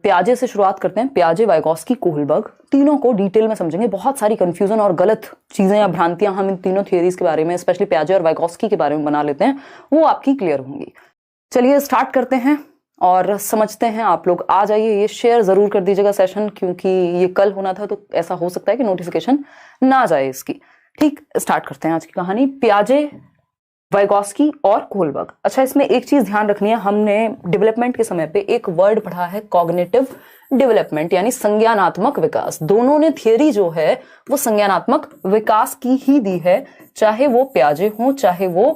प्याजे से शुरुआत करते हैं। प्याजे, वाइगॉस्की, कोहलबर्ग, तीनों को डिटेल में समझेंगे। बहुत सारी कंफ्यूजन और गलत चीजें या भ्रांतियां हम इन तीनों थियरीज के बारे में, स्पेशली प्याजे और वाइगॉस्की के बारे में बना लेते हैं, वो आपकी क्लियर होंगी। चलिए स्टार्ट करते हैं और समझते हैं। आप लोग आ जाइए, ये शेयर जरूर कर दीजिएगा सेशन, क्योंकि ये कल होना था तो ऐसा हो सकता है कि नोटिफिकेशन ना जाए इसकी। ठीक, स्टार्ट करते हैं आज की कहानी। प्याजे, वाइगॉस्की और कोहलबर्ग। अच्छा, इसमें एक चीज ध्यान रखनी है, हमने डेवलपमेंट के समय पे एक वर्ड पढ़ा है कॉग्निटिव डेवलपमेंट, यानी संज्ञानात्मक विकास। दोनों ने थियरी जो है वो संज्ञानात्मक विकास की ही दी है, चाहे वो प्याजे हो चाहे वो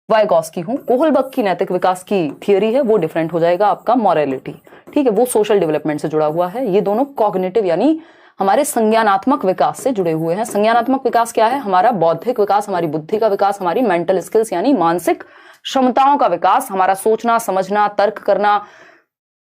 वाइगॉस्की हो। कोहलबर्ग की नैतिक विकास की थियरी है, वो डिफरेंट हो जाएगा आपका मॉरलिटी। ठीक है, वो सोशल डेवलपमेंट से जुड़ा हुआ है। ये दोनों कॉग्निटिव यानी हमारे संज्ञानात्मक विकास से जुड़े हुए हैं। संज्ञानात्मक विकास क्या है? हमारा बौद्धिक विकास, हमारी बुद्धि का विकास, हमारी मेंटल स्किल्स यानी मानसिक क्षमताओं का विकास, हमारा सोचना, समझना, तर्क करना,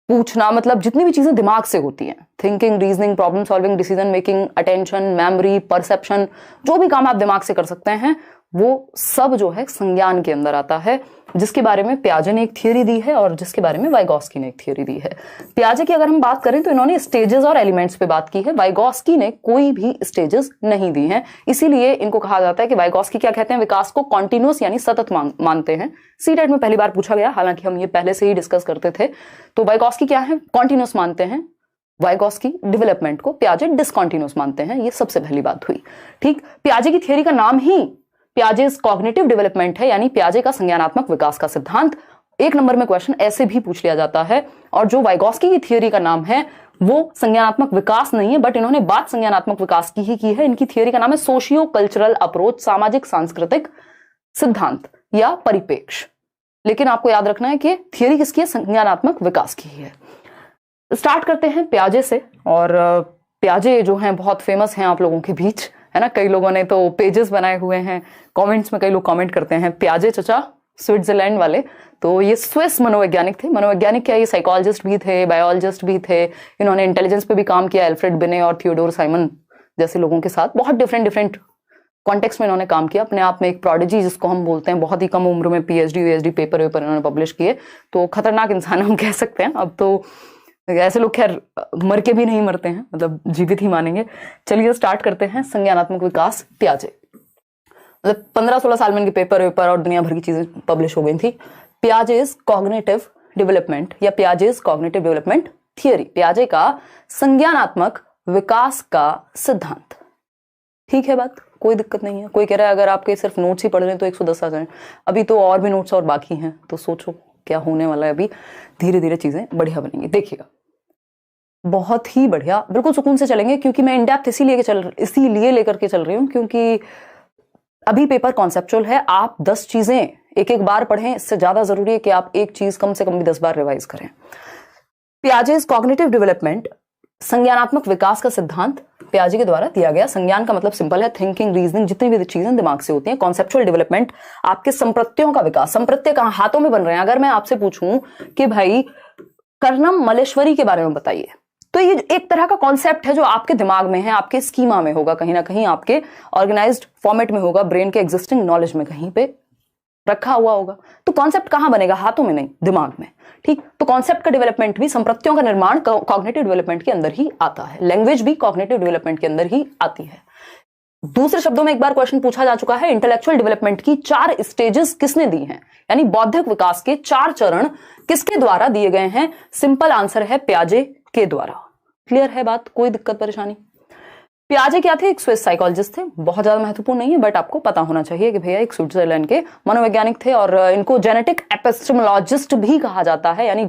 पूछना, मतलब जितनी भी चीजें दिमाग से होती हैं, thinking, reasoning, problem solving, decision making, attention, memory, perception, जो भी काम आप दिमाग से कर सकते हैं वो सब जो है संज्ञान के अंदर आता है, जिसके बारे में प्याजे ने एक थियरी दी है और जिसके बारे में वाइगॉस्की ने एक थियरी दी है। प्याजे की अगर हम बात करें तो इन्होंने स्टेजेस और एलिमेंट्स पे बात की है, वाइगॉस्की ने कोई भी स्टेजेस नहीं दी हैं। इसीलिए इनको कहा जाता है कि वाइगॉस्की क्या कहते हैं, विकास को कॉन्टिन्यूअस यानी सतत मानते हैं। सीटेट में पहली बार पूछा गया, हालांकि हम ये पहले से ही डिस्कस करते थे। तो वाइगॉस्की क्या है? कॉन्टिन्यूअस मानते हैं वाइगॉस्की डेवलपमेंट को, प्याजे डिसकॉन्टिन्यूअस मानते हैं। ये सबसे पहली बात हुई। ठीक, प्याजे की थियरी का नाम ही प्याजे's कॉग्निटिव डेवलपमेंट है, यानी प्याजे का संज्ञानात्मक विकास का सिद्धांत। एक नंबर में क्वेश्चन ऐसे भी पूछ लिया जाता है। और जो वाइगॉस्की की थियरी का नाम है वो संज्ञानात्मक विकास नहीं है, बट इन्होंने बात संज्ञानात्मक विकास की ही की है। इनकी थियरी का नाम है सोशियो कल्चरल अप्रोच, सामाजिक सांस्कृतिक सिद्धांत या परिप्रेक्ष्य। लेकिन आपको याद रखना है कि थियरी किसकी है? संज्ञानात्मक विकास की ही है। स्टार्ट करते हैं प्याजे से। और प्याजे जो हैं बहुत फेमस हैं आप लोगों के बीच, है ना। कई लोगों ने तो पेजेस बनाए हुए हैं, कमेंट्स में कई लोग कमेंट करते हैं प्याजे चचा स्विट्जरलैंड वाले। तो ये स्विस मनोवैज्ञानिक थे। मनोवैज्ञानिक क्या, ये साइकोलॉजिस्ट भी थे, बायोलॉजिस्ट भी थे। इन्होंने इंटेलिजेंस पे भी काम किया, एल्फ्रेड बिने और थियोडोर साइमन जैसे लोगों के साथ। बहुत डिफरेंट कॉन्टेक्स्ट में इन्होंने काम किया। अपने आप में एक प्रोडिजी जिसको हम बोलते हैं, बहुत ही कम उम्र में पीएचडी यूएचडी पेपर इन्होंने पब्लिश किए। तो खतरनाक इंसान हम कह सकते हैं। अब तो ऐसे लोग खैर मर के भी नहीं मरते हैं, मतलब जीवित ही मानेंगे। चलिए स्टार्ट करते हैं। संज्ञानात्मक विकास प्याजे, मतलब 15-16 साल में इनके पेपर और दुनिया भर की चीजें पब्लिश हो गई थी। प्याजे's कॉग्निटिव डेवलपमेंट या प्याजे's कॉग्निटिव डेवलपमेंट थियरी, प्याजे का संज्ञानात्मक विकास का सिद्धांत। ठीक है बात, कोई दिक्कत नहीं है। कोई कह रहा है अगर आपके सिर्फ नोट्स ही पढ़ रहे हैं तो 110 आ जाए, अभी तो और भी नोट्स और बाकी हैं, तो सोचो क्या होने वाला है। अभी धीरे धीरे चीजें बढ़िया बनेंगी, देखिएगा बहुत ही बढ़िया, बिल्कुल सुकून से चलेंगे। क्योंकि मैं इनडेप्थ इसीलिए लेकर के चल रही हूँ क्योंकि अभी पेपर कॉन्सेप्चुअल है। आप 10 चीजें एक बार पढ़ें, इससे ज्यादा जरूरी है कि आप एक चीज कम से कम भी 10 बार रिवाइज करें। प्याजे's कॉग्निटिव डेवलपमेंट, संज्ञानात्मक विकास का सिद्धांत प्याजे के द्वारा दिया गया। संज्ञान का मतलब सिंपल है, थिंकिंग, रीजनिंग, जितनी भी चीजें दिमाग से होती हैं। कॉन्सेप्चुअल डेवलपमेंट, आपके संप्रत्ययों का विकास। संप्रत्यय कहां? हाथों में बन रहे हैं। अगर मैं आपसे पूछूं कि भाई कर्णम मलेश्वरी के बारे में बताइए, तो ये एक तरह का कॉन्सेप्ट है जो आपके दिमाग में है, आपके स्कीमा में होगा, कहीं ना कहीं आपके ऑर्गेनाइज्ड फॉर्मेट में होगा, ब्रेन के एग्जिस्टिंग नॉलेज में कहीं पे रखा हुआ होगा। तो कॉन्सेप्ट कहां बनेगा? हाथों में नहीं, दिमाग में। ठीक, तो कॉन्सेप्ट का डेवलपमेंट भी, संप्रत्ययों का निर्माण कॉग्निटिव डेवलपमेंट के अंदर ही आता है। लैंग्वेज भी कॉग्निटिव डेवलपमेंट के अंदर ही आती है। दूसरे शब्दों में एक बार क्वेश्चन पूछा जा चुका है, इंटेलेक्चुअल डेवलपमेंट की 4 स्टेजेस किसने दी हैं, यानी बौद्धिक विकास के 4 चरण किसके द्वारा दिए गए हैं? सिंपल आंसर है प्याजे के द्वारा। क्लियर है बात, कोई दिक्कत परेशानी? प्याजे क्या थे? एक स्विस साइकोलॉजिस्ट थे, बहुत ज्यादा महत्वपूर्ण नहीं है बट आपको पता होना चाहिए कि भैया एक स्विट्जरलैंड के मनोवैज्ञानिक थे। और इनको जेनेटिक एपिस्टेमोलॉजिस्ट भी कहा जाता है, यानी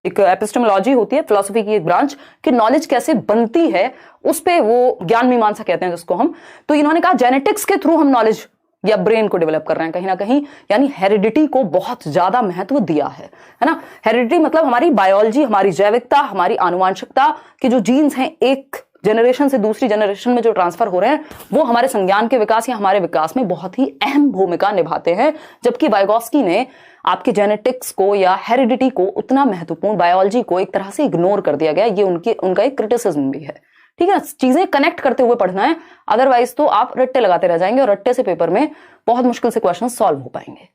एक एपिस्टेमोलॉजी होती है फिलॉसफी की एक ब्रांच कि नॉलेज कैसे बनती है, उस पे वो ज्ञान मीमांसा कहते हैं जिसको हम। तो इन्होंने कहा जेनेटिक्स के थ्रू हम नॉलेज या ब्रेन को डेवलप कर रहे हैं कहीं ना कहीं, यानी हेरिडिटी को बहुत ज्यादा महत्व दिया है ना। हेरिडिटी मतलब हमारी बायोलॉजी, हमारी जैविकता, हमारी आनुवांशिकता के जो जीन्स हैं एक जनरेशन से दूसरी जनरेशन में जो ट्रांसफर हो रहे हैं, वो हमारे संज्ञान के विकास या हमारे विकास में बहुत ही अहम भूमिका निभाते हैं। जबकि वाइगॉस्की ने आपके जेनेटिक्स को या हेरिडिटी को उतना महत्वपूर्ण, बायोलॉजी को एक तरह से इग्नोर कर दिया गया। ये उनका एक क्रिटिसिज्म भी है। ठीक है, चीजें कनेक्ट करते हुए पढ़ना है, अदरवाइज तो आप रट्टे लगाते रह जाएंगे और रट्टे से पेपर में बहुत मुश्किल से क्वेश्चन सॉल्व हो पाएंगे।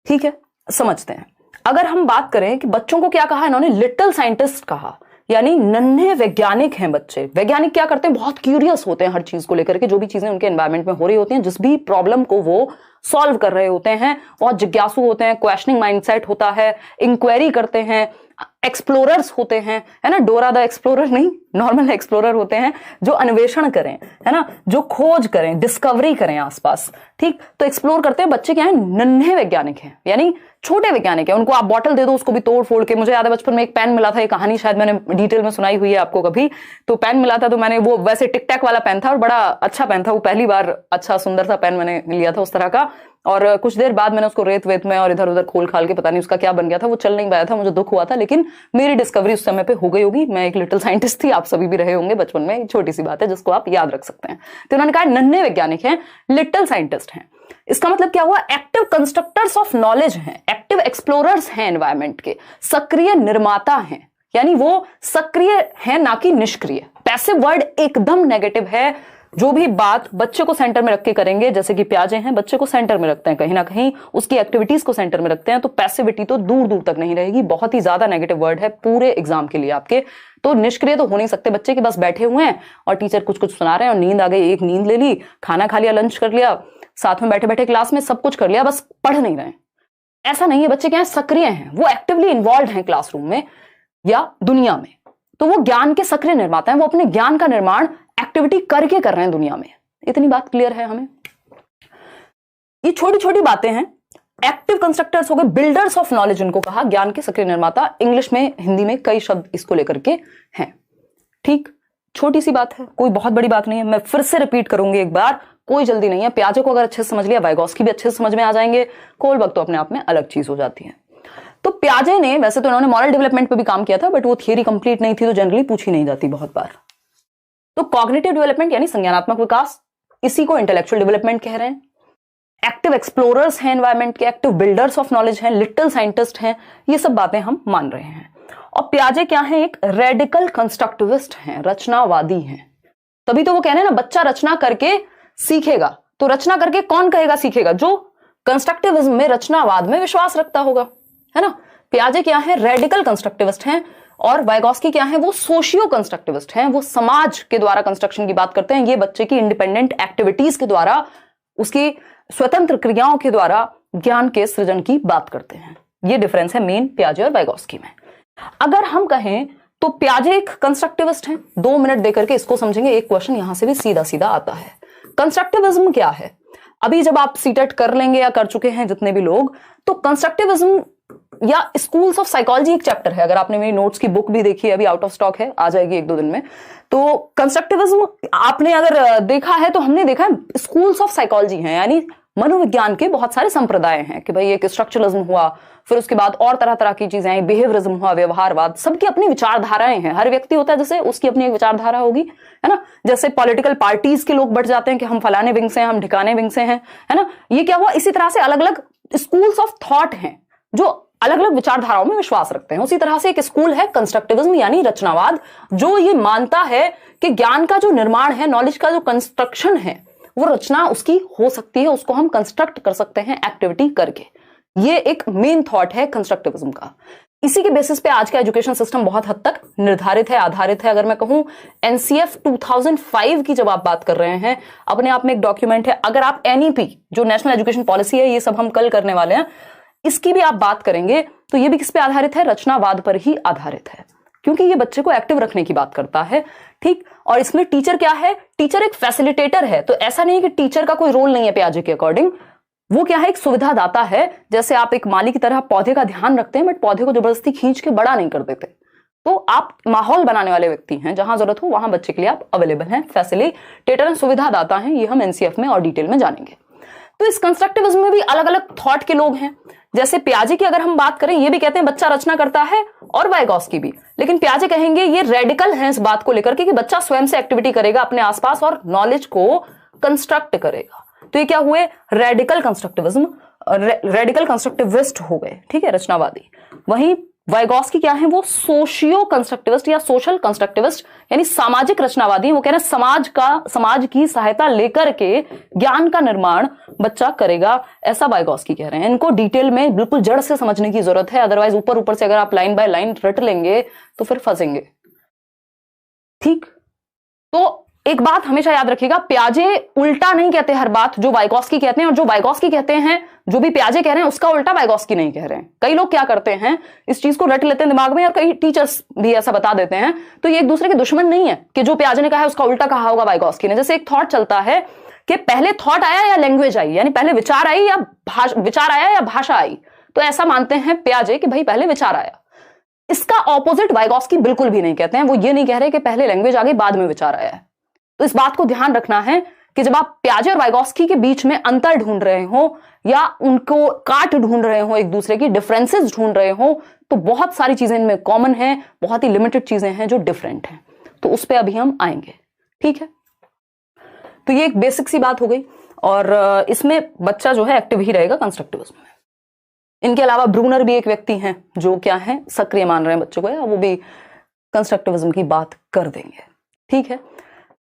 ठीक है, समझते हैं। अगर हम बात करें कि बच्चों को क्या कहा इन्होंने, लिटिल साइंटिस्ट कहा, यानी नन्हे वैज्ञानिक हैं बच्चे। वैज्ञानिक क्या करते हैं, बहुत क्यूरियस होते हैं हर चीज को लेकर के, जो भी चीजें उनके एनवायरमेंट में हो रही होती हैं, जिस भी प्रॉब्लम को वो सॉल्व कर रहे होते हैं, बहुत जिज्ञासु होते हैं, क्वेश्चनिंग माइंडसेट होता है, इंक्वायरी करते हैं, एक्सप्लोरर्स होते हैं, है ना, डोरा द एक्सप्लोरर नहीं, नॉर्मल एक्सप्लोरर होते हैं, जो अन्वेषण करें, है ना, जो खोज करें, डिस्कवरी करें आसपास, ठीक। तो एक्सप्लोर करते हैं बच्चे, क्या है, नन्हे वैज्ञानिक हैं, यानी छोटे वैज्ञानिक हैं। उनको आप बॉटल दे दो, उसको भी तोड़ फोड़ के, मुझे याद है बचपन में एक पेन मिला था, एक कहानी शायद मैंने डिटेल में सुनाई हुई है आपको कभी, तो पेन मिला था, तो मैंने वो वैसे टिक टैक वाला पेन था और बड़ा अच्छा पेन था वो, पहली बार अच्छा सुंदर सा पेन मैंने लिया था उस तरह का। और कुछ देर बाद मैंने उसको रेत वेत में और इधर उधर खोल खाल के पता नहीं उसका क्या बन गया था, वो चल नहीं पाया था, मुझे दुख हुआ था, लेकिन मेरी डिस्कवरी उस समय पे हो गई होगी। मैं एक लिटिल साइंटिस्ट थी, आप सभी भी रहे होंगे बचपन में, छोटी सी बात है जिसको आप याद रख सकते हैं। तो उन्होंने कहा नन्हे वैज्ञानिक हैं, लिटिल साइंटिस्ट हैं। इसका मतलब क्या हुआ, एक्टिव कंस्ट्रक्टर्स ऑफ नॉलेज हैं, एक्टिव एक्सप्लोरर्स हैं एनवायरमेंट के, सक्रिय निर्माता हैं, यानी वो सक्रिय हैं ना कि निष्क्रिय। पैसिव वर्ड एकदम नेगेटिव है। जो भी बात बच्चे को सेंटर में रख के करेंगे, जैसे कि प्याजे हैं, बच्चे को सेंटर में रखते हैं, कहीं ना कहीं उसकी एक्टिविटीज को सेंटर में रखते हैं, तो पैसिविटी तो दूर दूर तक नहीं रहेगी। बहुत ही ज्यादा नेगेटिव वर्ड है पूरे एग्जाम के लिए आपके। तो निष्क्रिय तो हो नहीं सकते बच्चे, के बस बैठे हुए हैं और टीचर कुछ कुछ सुना रहे हैं और नींद आ गई, एक नींद ले ली, खाना खा लिया, लंच कर लिया, साथ में बैठे बैठे क्लास में सब कुछ कर लिया, बस पढ़ नहीं रहे हैं। ऐसा नहीं है, बच्चे क्या है, सक्रिय हैं, वो एक्टिवली इन्वॉल्व हैं क्लासरूम में या दुनिया में। तो वो ज्ञान के सक्रिय निर्माता हैं, वो अपने ज्ञान का निर्माण एक्टिविटी करके कर रहे हैं दुनिया में। इतनी बात क्लियर है हमें। ये छोटी छोटी बातें हैं। एक्टिव कंस्ट्रक्टर्स हो गए, बिल्डर्स ऑफ नॉलेज उनको कहा, ज्ञान के सक्रिय निर्माता। इंग्लिश में, हिंदी में कई शब्द इसको लेकर के हैं, ठीक। छोटी सी बात है, कोई बहुत बड़ी बात नहीं है। मैं फिर से रिपीट करूंगी एक बार, कोई जल्दी नहीं है। प्याजे को अगर अच्छे से समझ लिया, वाइगॉस्की भी अच्छे से समझ में आ जाएंगे, कोहलबर्ग तो अपने आप में अलग चीज हो जाती है। तो प्याजे ने, वैसे तो इन्होंने मॉरल डेवलपमेंट पे भी काम किया था, बट वो थियरी कंप्लीट नहीं थी, तो जनरली पूछी नहीं जाती बहुत बार। तो कॉग्निटिव डेवलपमेंट यानी संज्ञानात्मक विकास, इसी को इंटेलेक्चुअल डेवलपमेंट कह रहे हैं। एक्टिव एक्सप्लोरर्स हैं एनवायरमेंट के, एक्टिव बिल्डर्स ऑफ नॉलेज हैं, लिटिल साइंटिस्ट हैं, ये सब बातें हम मान रहे हैं। और प्याजे क्या है, एक रेडिकल कंस्ट्रक्टिविस्ट हैं, रचनावादी हैं। तभी तो वो कह रहे हैं ना, बच्चा रचना करके सीखेगा। तो रचना करके कौन कहेगा सीखेगा, जो कंस्ट्रक्टिविज्म में, रचनावाद में विश्वास रखता होगा, है ना। प्याजे क्या है, रेडिकल कंस्ट्रक्टिविस्ट हैं। और वाइगॉस्की क्या है, वो सोशियो कंस्ट्रक्टिविस्ट हैं, वो समाज के द्वारा कंस्ट्रक्शन की बात करते हैं। ये बच्चे की इंडिपेंडेंट एक्टिविटीज के द्वारा, उसकी स्वतंत्र क्रियाओं के द्वारा ज्ञान के सृजन की बात करते हैं। ये डिफरेंस है मेन प्याजे और वाइगॉस्की में। अगर हम कहें तो प्याजे एक कंस्ट्रक्टिविस्ट हैं। 2 मिनट देकर के इसको समझेंगे। एक क्वेश्चन यहां से भी सीधा सीधा आता है, कंस्ट्रक्टिविज्म क्या है। अभी जब आप सीटेट कर लेंगे या कर चुके हैं जितने भी लोग, तो कंस्ट्रक्टिविज्म या स्कूल्स ऑफ साइकोलॉजी एक चैप्टर है। अगर आपने मेरी नोट्स की बुक भी देखी है, अभी आउट ऑफ स्टॉक है, आ जाएगी 1-2 दिन में। तो कंस्ट्रक्टिविज्म आपने अगर देखा है, तो हमने देखा है स्कूल्स ऑफ साइकोलॉजी हैं, यानी मनोविज्ञान के बहुत सारे संप्रदाय हैं कि भाई एक स्ट्रक्चरलिज्म हुआ, फिर उसके बाद और तरह तरह की चीजें आई, बिहेवियरिज्म हुआ, व्यवहारवाद। सबकी अपनी विचारधाराएं हैं। हर व्यक्ति होता है जैसे, उसकी अपनी एक विचारधारा होगी, है ना। जैसे पॉलिटिकल पार्टीज के लोग बढ़ जाते हैं कि हम फलाने विंग से हैं, हम ढिकाने विंग से हैं, है ना। ये क्या हुआ, इसी तरह से अलग अलग स्कूल्स ऑफ थॉट हैं जो अलग अलग विचारधाराओं में विश्वास रखते हैं। उसी तरह से एक स्कूल है कंस्ट्रक्टिविज्म यानी रचनावाद, जो ये मानता है कि ज्ञान का जो निर्माण है, नॉलेज का जो कंस्ट्रक्शन है, वो रचना उसकी हो सकती है, उसको हम कंस्ट्रक्ट कर सकते हैं एक्टिविटी करके। ये एक मेन थॉट है कंस्ट्रक्टिविज्म का। इसी के बेसिस पे आज का एजुकेशन सिस्टम बहुत हद तक निर्धारित है, आधारित है। अगर मैं कहूं एनसीएफ 2005 की जब आप बात कर रहे हैं, अपने आप में एक डॉक्यूमेंट है। अगर आप एनईपी जो नेशनल एजुकेशन पॉलिसी है, ये सब हम कल करने वाले हैं, इसकी भी आप बात करेंगे तो ये भी किस पे आधारित है, रचनावाद पर ही आधारित है, क्योंकि ये बच्चे को एक्टिव रखने की बात करता है, ठीक। और इसमें टीचर क्या है, टीचर एक फैसिलिटेटर है। तो ऐसा नहीं कि टीचर का कोई रोल नहीं है प्याजे के अकॉर्डिंग, वो क्या है, एक सुविधा दाता है। जैसे आप एक माली की तरह पौधे का ध्यान रखते हैं, बट पौधे को जबरदस्ती खींच के बड़ा नहीं कर देते। तो आप माहौल बनाने वाले व्यक्ति हैं, जहां जरूरत हो वहां बच्चे के लिए आप अवेलेबल हैं, फैसिलिटेटर एंड सुविधा दाता हैं। ये हम एनसीएफ में और डिटेल में जानेंगे। तो इस कंस्ट्रक्टिविज्म में भी अलग अलग थॉट के लोग हैं। जैसे प्याजे की अगर हम बात करें, ये भी कहते हैं बच्चा रचना करता है, और वाइगॉस्की भी। लेकिन प्याजे कहेंगे ये रेडिकल है इस बात को लेकर के कि बच्चा स्वयं से एक्टिविटी करेगा अपने आसपास और नॉलेज को कंस्ट्रक्ट करेगा। तो ये क्या हुए, रेडिकल कंस्ट्रक्टिविज्म, रेडिकल कंस्ट्रक्टिविस्ट हो गए, ठीक है, रचनावादी। वहीं वाइगॉस्की क्या है, वो सोशियो कंस्ट्रक्टिविस्ट या सोशल कंस्ट्रक्टिविस्ट यानी सामाजिक रचनावादी हैं। वो कह रहे हैं समाज की सहायता लेकर के ज्ञान का निर्माण बच्चा करेगा, ऐसा वाइगॉस्की कह रहे हैं। इनको डिटेल में बिल्कुल जड़ से समझने की जरूरत है, अदरवाइज ऊपर ऊपर से अगर आप लाइन बाय लाइन रट लेंगे तो फिर फंसेंगे। ठीक, तो एक बात हमेशा याद रखिएगा, प्याजे उल्टा नहीं कहते हर बात जो वाइगॉस्की कहते हैं, और जो वाइगॉस्की कहते हैं जो भी प्याजे कह रहे हैं उसका उल्टा वाइगॉस्की नहीं कह रहे हैं। कई लोग क्या करते हैं, इस चीज को रट लेते हैं दिमाग में, और कई टीचर्स भी ऐसा बता देते हैं। तो ये एक दूसरे के दुश्मन नहीं है कि जो प्याजे ने कहा है उसका उल्टा कहा होगा वाइगॉस्की ने। जैसे एक थॉट चलता है कि पहले थॉट आया या लैंग्वेज आई, यानी पहले विचार आई या विचार आया या भाषा आई। तो ऐसा मानते हैं प्याजे कि भाई पहले विचार आया। इसका ऑपोजिट वाइगॉस्की बिल्कुल भी नहीं कहते हैं। वो ये नहीं कह रहे कि पहले लैंग्वेज आ गई बाद में विचार आया है। तो इस बात को ध्यान रखना है कि जब आप प्याजे और वाइगॉस्की के बीच में अंतर ढूंढ रहे हो या उनको काट ढूंढ रहे हो, एक दूसरे की डिफरेंसेस ढूंढ रहे हो, तो बहुत सारी चीजें इनमें कॉमन हैं, बहुत ही लिमिटेड चीजें हैं जो डिफरेंट हैं। तो उस पर अभी हम आएंगे, ठीक है। तो ये एक बेसिक सी बात हो गई, और इसमें बच्चा जो है एक्टिव ही रहेगा कंस्ट्रक्टिविज्म में। इनके अलावा ब्रूनर भी एक व्यक्ति हैं जो क्या है, सक्रिय मान रहे हैं बच्चों को, या वो भी कंस्ट्रक्टिविज्म की बात कर देंगे, ठीक है।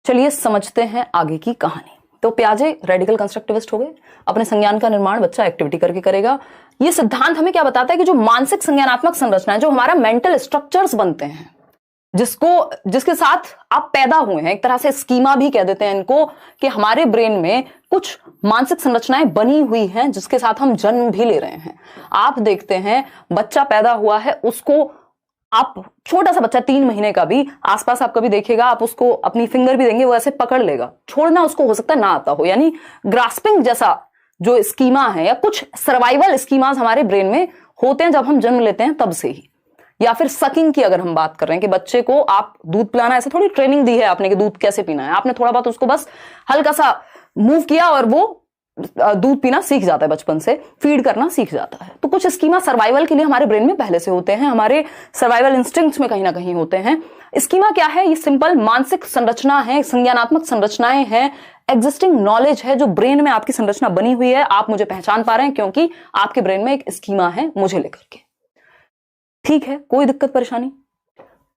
चलिए समझते हैं आगे की कहानी। तो प्याजे रेडिकल कंस्ट्रक्टिविस्ट हो गए, अपने संज्ञान का निर्माण बच्चा एक्टिविटी करके करेगा। ये सिद्धांत हमें क्या बताता है कि जो मानसिक संज्ञानात्मक संरचना है, जो हमारा मेंटल स्ट्रक्चर्स बनते हैं, जिसके साथ आप पैदा हुए हैं, एक तरह से स्कीमा भी कह देते हैं इनको, कि हमारे ब्रेन में कुछ मानसिक संरचनाएं बनी हुई हैं जिसके साथ हम जन्म भी ले रहे हैं। आप देखते हैं बच्चा पैदा हुआ है, उसको आप छोटा सा बच्चा 3 महीने का भी आसपास आप कभी देखिएगा, आप उसको अपनी फिंगर भी देंगे वो ऐसे पकड़ लेगा, छोड़ना उसको हो सकता है ना आता हो। यानी ग्रास्पिंग जैसा जो स्कीमा है या कुछ सर्वाइवल स्कीमास हमारे ब्रेन में होते हैं जब हम जन्म लेते हैं तब से ही। या फिर सकिंग की अगर हम बात कर रहे हैं कि बच्चे को आप दूध पिलाना, ऐसे थोड़ी ट्रेनिंग दी है आपने कि दूध कैसे पीना है, आपने थोड़ा बहुत उसको बस हल्का सा मूव किया और वो दूध पीना सीख जाता है, बचपन से फीड करना सीख जाता है। तो कुछ स्कीमा सर्वाइवल के लिए हमारे ब्रेन में पहले से होते हैं, हमारे सर्वाइवल इंस्टिंक्ट्स में कहीं ना कहीं होते हैं। स्कीमा क्या है, ये सिंपल मानसिक संरचना है, संज्ञानात्मक संरचनाएं हैं, एग्जिस्टिंग नॉलेज है जो ब्रेन में आपकी संरचना बनी हुई है। आप मुझे पहचान पा रहे हैं क्योंकि आपके ब्रेन में एक स्कीमा है मुझे लेकर के, ठीक है। कोई दिक्कत परेशानी?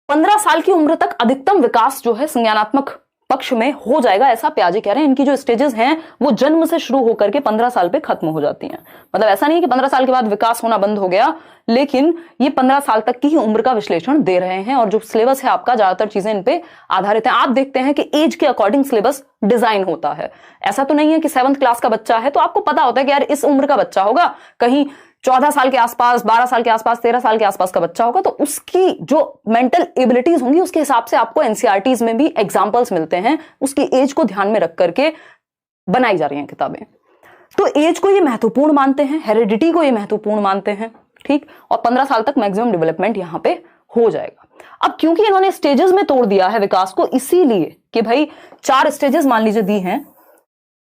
15 साल की उम्र तक अधिकतम विकास जो है संज्ञानात्मक पक्ष में हो जाएगा, ऐसा प्याजे कह रहे हैं। इनकी जो स्टेजेस हैं वो जन्म से शुरू होकर के 15 साल पे खत्म हो जाती हैं। मतलब ऐसा नहीं है कि 15 साल के बाद विकास होना बंद हो गया, लेकिन ये 15 साल तक की ही उम्र का विश्लेषण दे रहे हैं। और जो सिलेबस है आपका, ज्यादातर चीजें इन पे आधारित है। आप देखते हैं कि एज के अकॉर्डिंग सिलेबस डिजाइन होता है। ऐसा तो नहीं है कि 7th क्लास का बच्चा है तो आपको पता होता है कि यार इस उम्र का बच्चा होगा, कहीं 14 साल के आसपास, 12 साल के आसपास, 13 साल के आसपास का बच्चा होगा, तो उसकी जो मेंटल एबिलिटीज होंगी उसके हिसाब से आपको एनसीईआरटीज में भी एग्जांपल्स मिलते हैं, उसकी एज को ध्यान में रख करके बनाई जा रही हैं किताबें। तो एज को ये महत्वपूर्ण मानते हैं, हेरिडिटी को ये महत्वपूर्ण मानते हैं, ठीक। और 15 साल तक मैक्सिमम डेवलपमेंट यहां पे हो जाएगा। अब क्योंकि इन्होंने स्टेजेस में तोड़ दिया है विकास को, इसीलिए कि भाई 4 स्टेजेस मान लीजिए दी हैं,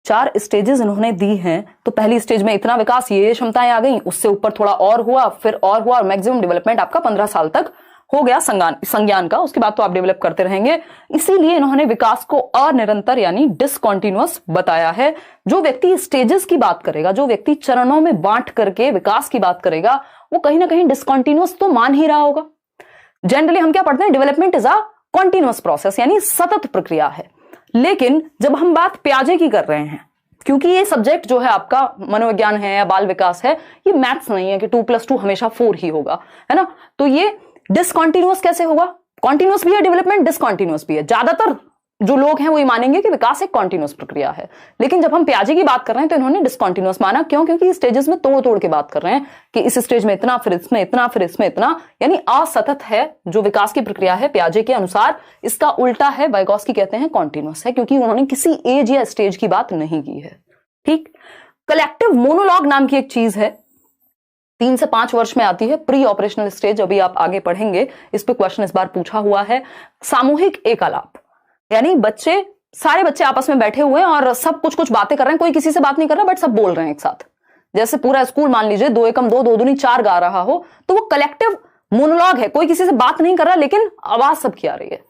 4 स्टेजेस इन्होंने दी हैं, तो पहली स्टेज में इतना विकास, ये क्षमताएं आ गई, उससे ऊपर थोड़ा और हुआ, फिर और हुआ, और मैक्सिमम डेवलपमेंट आपका 15 साल तक हो गया संज्ञान का। उसके बाद तो आप डेवलप करते रहेंगे। इसीलिए इन्होंने विकास को अनिरंतर यानी डिसकॉन्टिन्यूअस बताया है। जो व्यक्ति स्टेजेस की बात करेगा, जो व्यक्ति चरणों में बांट करके विकास की बात करेगा, वो कहीं ना कहीं डिसकॉन्टिन्यूअस तो मान ही रहा होगा। जनरली हम क्या पढ़ते हैं, development is a continuous process, यानी सतत प्रक्रिया है। लेकिन जब हम बात प्याजे की कर रहे हैं, क्योंकि ये सब्जेक्ट जो है आपका मनोविज्ञान है या बाल विकास है, ये मैथ्स नहीं है कि 2+2 हमेशा 4 ही होगा, है ना। तो ये डिसकॉन्टिन्यूअस कैसे होगा? कॉन्टिन्यूअस भी है डेवलपमेंट, डिसकॉन्टिन्यूअस भी है। ज्यादातर जो लोग हैं वो ये मानेंगे कि विकास एक कॉन्टिन्यूअस प्रक्रिया है, लेकिन जब हम प्याजे की बात कर रहे हैं तो इन्होंने डिसकॉन्टिन्यूअस माना। क्यों? क्योंकि स्टेजेस में तोड़ तोड़ के बात कर रहे हैं कि इस स्टेज में इतना, फिर इसमें इतना, फिर इसमें इतना, यानी असतत है जो विकास की प्रक्रिया है प्याजे के अनुसार। इसका उल्टा है, वाइगॉस्की कहते हैं कॉन्टिन्यूअस है, क्योंकि उन्होंने किसी एज या स्टेज की बात नहीं की है, ठीक। कलेक्टिव मोनोलॉग नाम की एक चीज है, 3 से 5 वर्ष में आती है, प्री ऑपरेशनल स्टेज। अभी आप आगे पढ़ेंगे, इस पे क्वेश्चन इस बार पूछा हुआ है। सामूहिक एकालाप, यानी सारे बच्चे आपस में बैठे हुए हैं और सब कुछ बातें कर रहे हैं, कोई किसी से बात नहीं कर रहा, बट सब बोल रहे हैं एक साथ। जैसे पूरा स्कूल मान लीजिए 2 एकम 2, 2 दूनी 4 गा रहा हो, तो वो कलेक्टिव मोनोलॉग है, कोई किसी से बात नहीं कर रहा लेकिन आवाज सबकी आ रही है।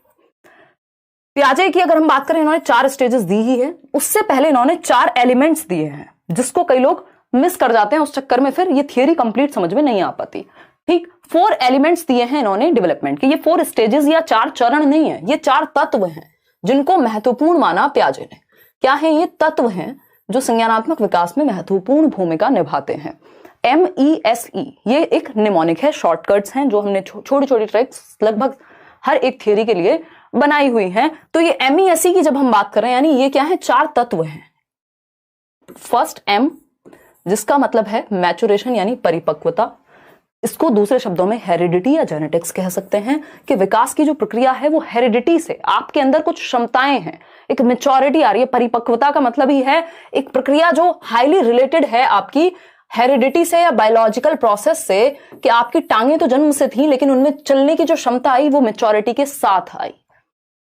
प्याजे की अगर हम बात करें, इन्होंने 4 स्टेजेस दी ही है। उससे पहले इन्होंने 4 एलिमेंट्स दिए हैं, जिसको कई लोग मिस कर जाते हैं, उस चक्कर में फिर ये थियरी कंप्लीट समझ में नहीं आ पाती। ठीक, 4 एलिमेंट्स दिए हैं इन्होंने डेवलपमेंट के। ये 4 स्टेजेस या 4 चरण नहीं है, ये 4 तत्व हैं जिनको महत्वपूर्ण माना पियाजे ने। क्या है ये तत्व हैं जो संज्ञानात्मक विकास में महत्वपूर्ण भूमिका निभाते हैं। MESE ये एक निमोनिक है, शॉर्टकट्स हैं जो हमने छोटी छोटी ट्रिक्स लगभग हर एक थियरी के लिए बनाई हुई हैं। तो ये MESE की जब हम बात कर रहे हैं, यानी ये क्या है, 4 तत्व हैं। फर्स्ट M, जिसका मतलब है मैचुरेशन यानी परिपक्वता। इसको दूसरे शब्दों में हेरिडिटी या जेनेटिक्स कह सकते हैं कि विकास की जो प्रक्रिया है वो हेरिडिटी से, आपके अंदर कुछ क्षमताएं हैं, एक मेच्योरिटी आ रही है। परिपक्वता का मतलब ही है एक प्रक्रिया जो हाईली रिलेटेड है आपकी हेरिडिटी से या बायोलॉजिकल प्रोसेस से, कि आपकी टांगें तो जन्म से थी लेकिन उनमें चलने की जो क्षमता आई वो मेच्योरिटी के साथ आई।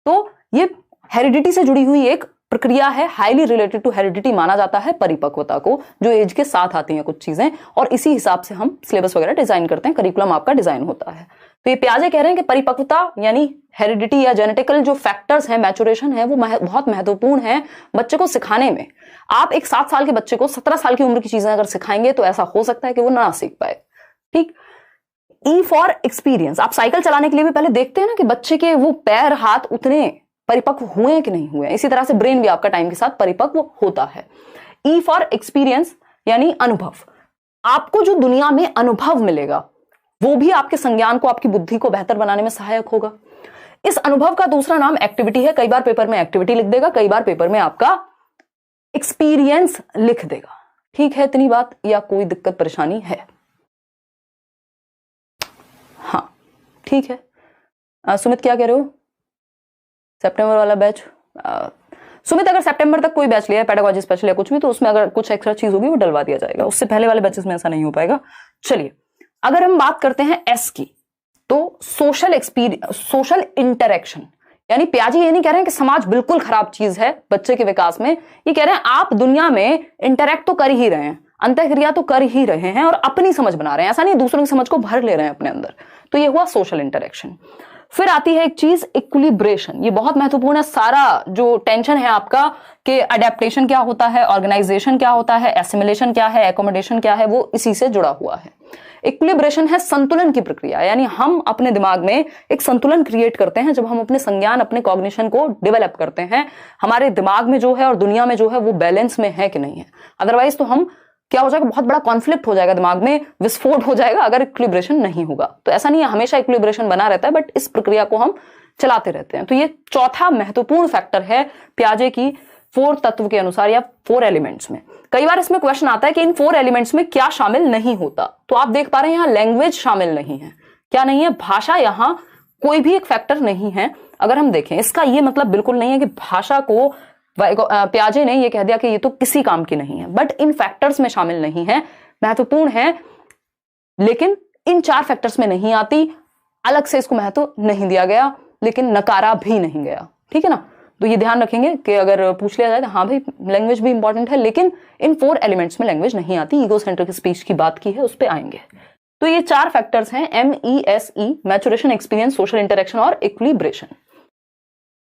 तो ये हेरिडिटी से जुड़ी हुई एक प्रक्रिया है, हाईली रिलेटेड टू हेरिडिटी माना जाता है परिपक्वता को, जो एज के साथ आती हैं कुछ चीजें, और इसी हिसाब से हम सिलेबस वगैरह डिजाइन करते हैं, करिकुलम आपका डिजाइन होता है। तो ये पियाजे कह रहे हैं कि परिपक्वता यानी हेरिडिटी या जेनेटिकल जो फैक्टर्स हैं, मैचुरेशन है, वो बहुत महत्वपूर्ण है बच्चे को सिखाने में। आप एक 7 साल के बच्चे को 17 साल की उम्र की चीजें अगर सिखाएंगे तो ऐसा हो सकता है कि वो ना सीख पाए। ठीक। E फॉर एक्सपीरियंस, आप साइकिल चलाने के लिए भी पहले देखते हैं ना कि बच्चे के वो पैर हाथ उतने परिपक्व हुए हैं कि नहीं हुए। इसी तरह से ब्रेन भी आपका टाइम के साथ परिपक्व होता है। E फॉर एक्सपीरियंस यानी अनुभव, आपको जो दुनिया में अनुभव मिलेगा वो भी आपके संज्ञान को, आपकी बुद्धि को बेहतर बनाने में सहायक होगा। इस अनुभव का दूसरा नाम एक्टिविटी है। कई बार पेपर में एक्टिविटी लिख देगा, कई बार पेपर में आपका एक्सपीरियंस लिख देगा। ठीक है, इतनी बात, या कोई दिक्कत परेशानी है? हाँ ठीक है। सुमित क्या कह रहे हो? सितंबर वाला बैच, सुमित अगर सितंबर तक कोई बैच लिया है पेडागोजी स्पेशल या कुछ भी, तो उसमें अगर कुछ एक्स्ट्रा चीज होगी वो डलवा दिया जाएगा। उससे पहले वाले बैचेस में ऐसा नहीं हो पाएगा। चलिए, अगर हम बात करते हैं एस की, तो सोशल एक्सपीरियंस, सोशल इंटरेक्शन, यानी पियाजे ये नहीं कह रहे हैं कि समाज बिल्कुल खराब चीज है बच्चे के विकास में। ये कह रहे हैं आप दुनिया में इंटरेक्ट तो कर ही रहे हैं, अंतःक्रिया तो कर ही रहे हैं और अपनी समझ बना रहे हैं, ऐसा नहीं दूसरों की समझ को भर ले रहे हैं अपने अंदर। तो ये हुआ सोशल इंटरेक्शन। फिर आती है एक चीज इक्विलिब्रेशन, ये बहुत महत्वपूर्ण है। सारा जो टेंशन है आपका कि अडेप्टेशन क्या होता है, ऑर्गेनाइजेशन क्या होता है, एसिमिलेशन क्या है, एकोमोडेशन क्या है, वो इसी से जुड़ा हुआ है। इक्विलिब्रेशन है संतुलन की प्रक्रिया, यानी हम अपने दिमाग में एक संतुलन क्रिएट करते हैं जब हम अपने संज्ञान, अपने कॉग्निशन को डेवलप करते हैं। हमारे दिमाग में जो है और दुनिया में जो है वो बैलेंस में है कि नहीं है। अदरवाइज तो हम क्या हो जाएगा, बहुत बड़ा कॉन्फ्लिक्ट हो जाएगा, दिमाग में विस्फोट हो जाएगा अगर इक्विलिब्रेशन नहीं होगा। तो ऐसा नहीं है हमेशा इक्विलिब्रेशन बना रहता है, बट इस प्रक्रिया को हम चलाते रहते हैं। तो ये चौथा महत्वपूर्ण फैक्टर है पियाजे की 4 तत्व के अनुसार या 4 एलिमेंट्स में। कई बार इसमें क्वेश्चन आता है कि इन 4 एलिमेंट्स में क्या शामिल नहीं होता। तो आप देख पा रहे हैं यहाँ लैंग्वेज शामिल नहीं है। क्या नहीं है? भाषा, यहाँ कोई भी एक फैक्टर नहीं है। अगर हम देखें, इसका ये मतलब बिल्कुल नहीं है कि भाषा को पियाजे ने ये कह दिया कि ये तो किसी काम की नहीं है, बट इन फैक्टर्स में शामिल नहीं है, महत्वपूर्ण है लेकिन इन 4 फैक्टर्स में नहीं आती। अलग से इसको महत्व नहीं दिया गया, लेकिन नकारा भी नहीं गया। ठीक है ना? तो ये ध्यान रखेंगे कि अगर पूछ लिया जाए तो हाँ भाई लैंग्वेज भी इंपॉर्टेंट है, लेकिन इन 4 एलिमेंट्स में लैंग्वेज नहीं आती। ईगो सेंट्रिक स्पीच की बात की है, उस पर आएंगे। तो ये 4 फैक्टर्स हैं, MESE, maturation, experience, social interaction और इक्विलिब्रेशन।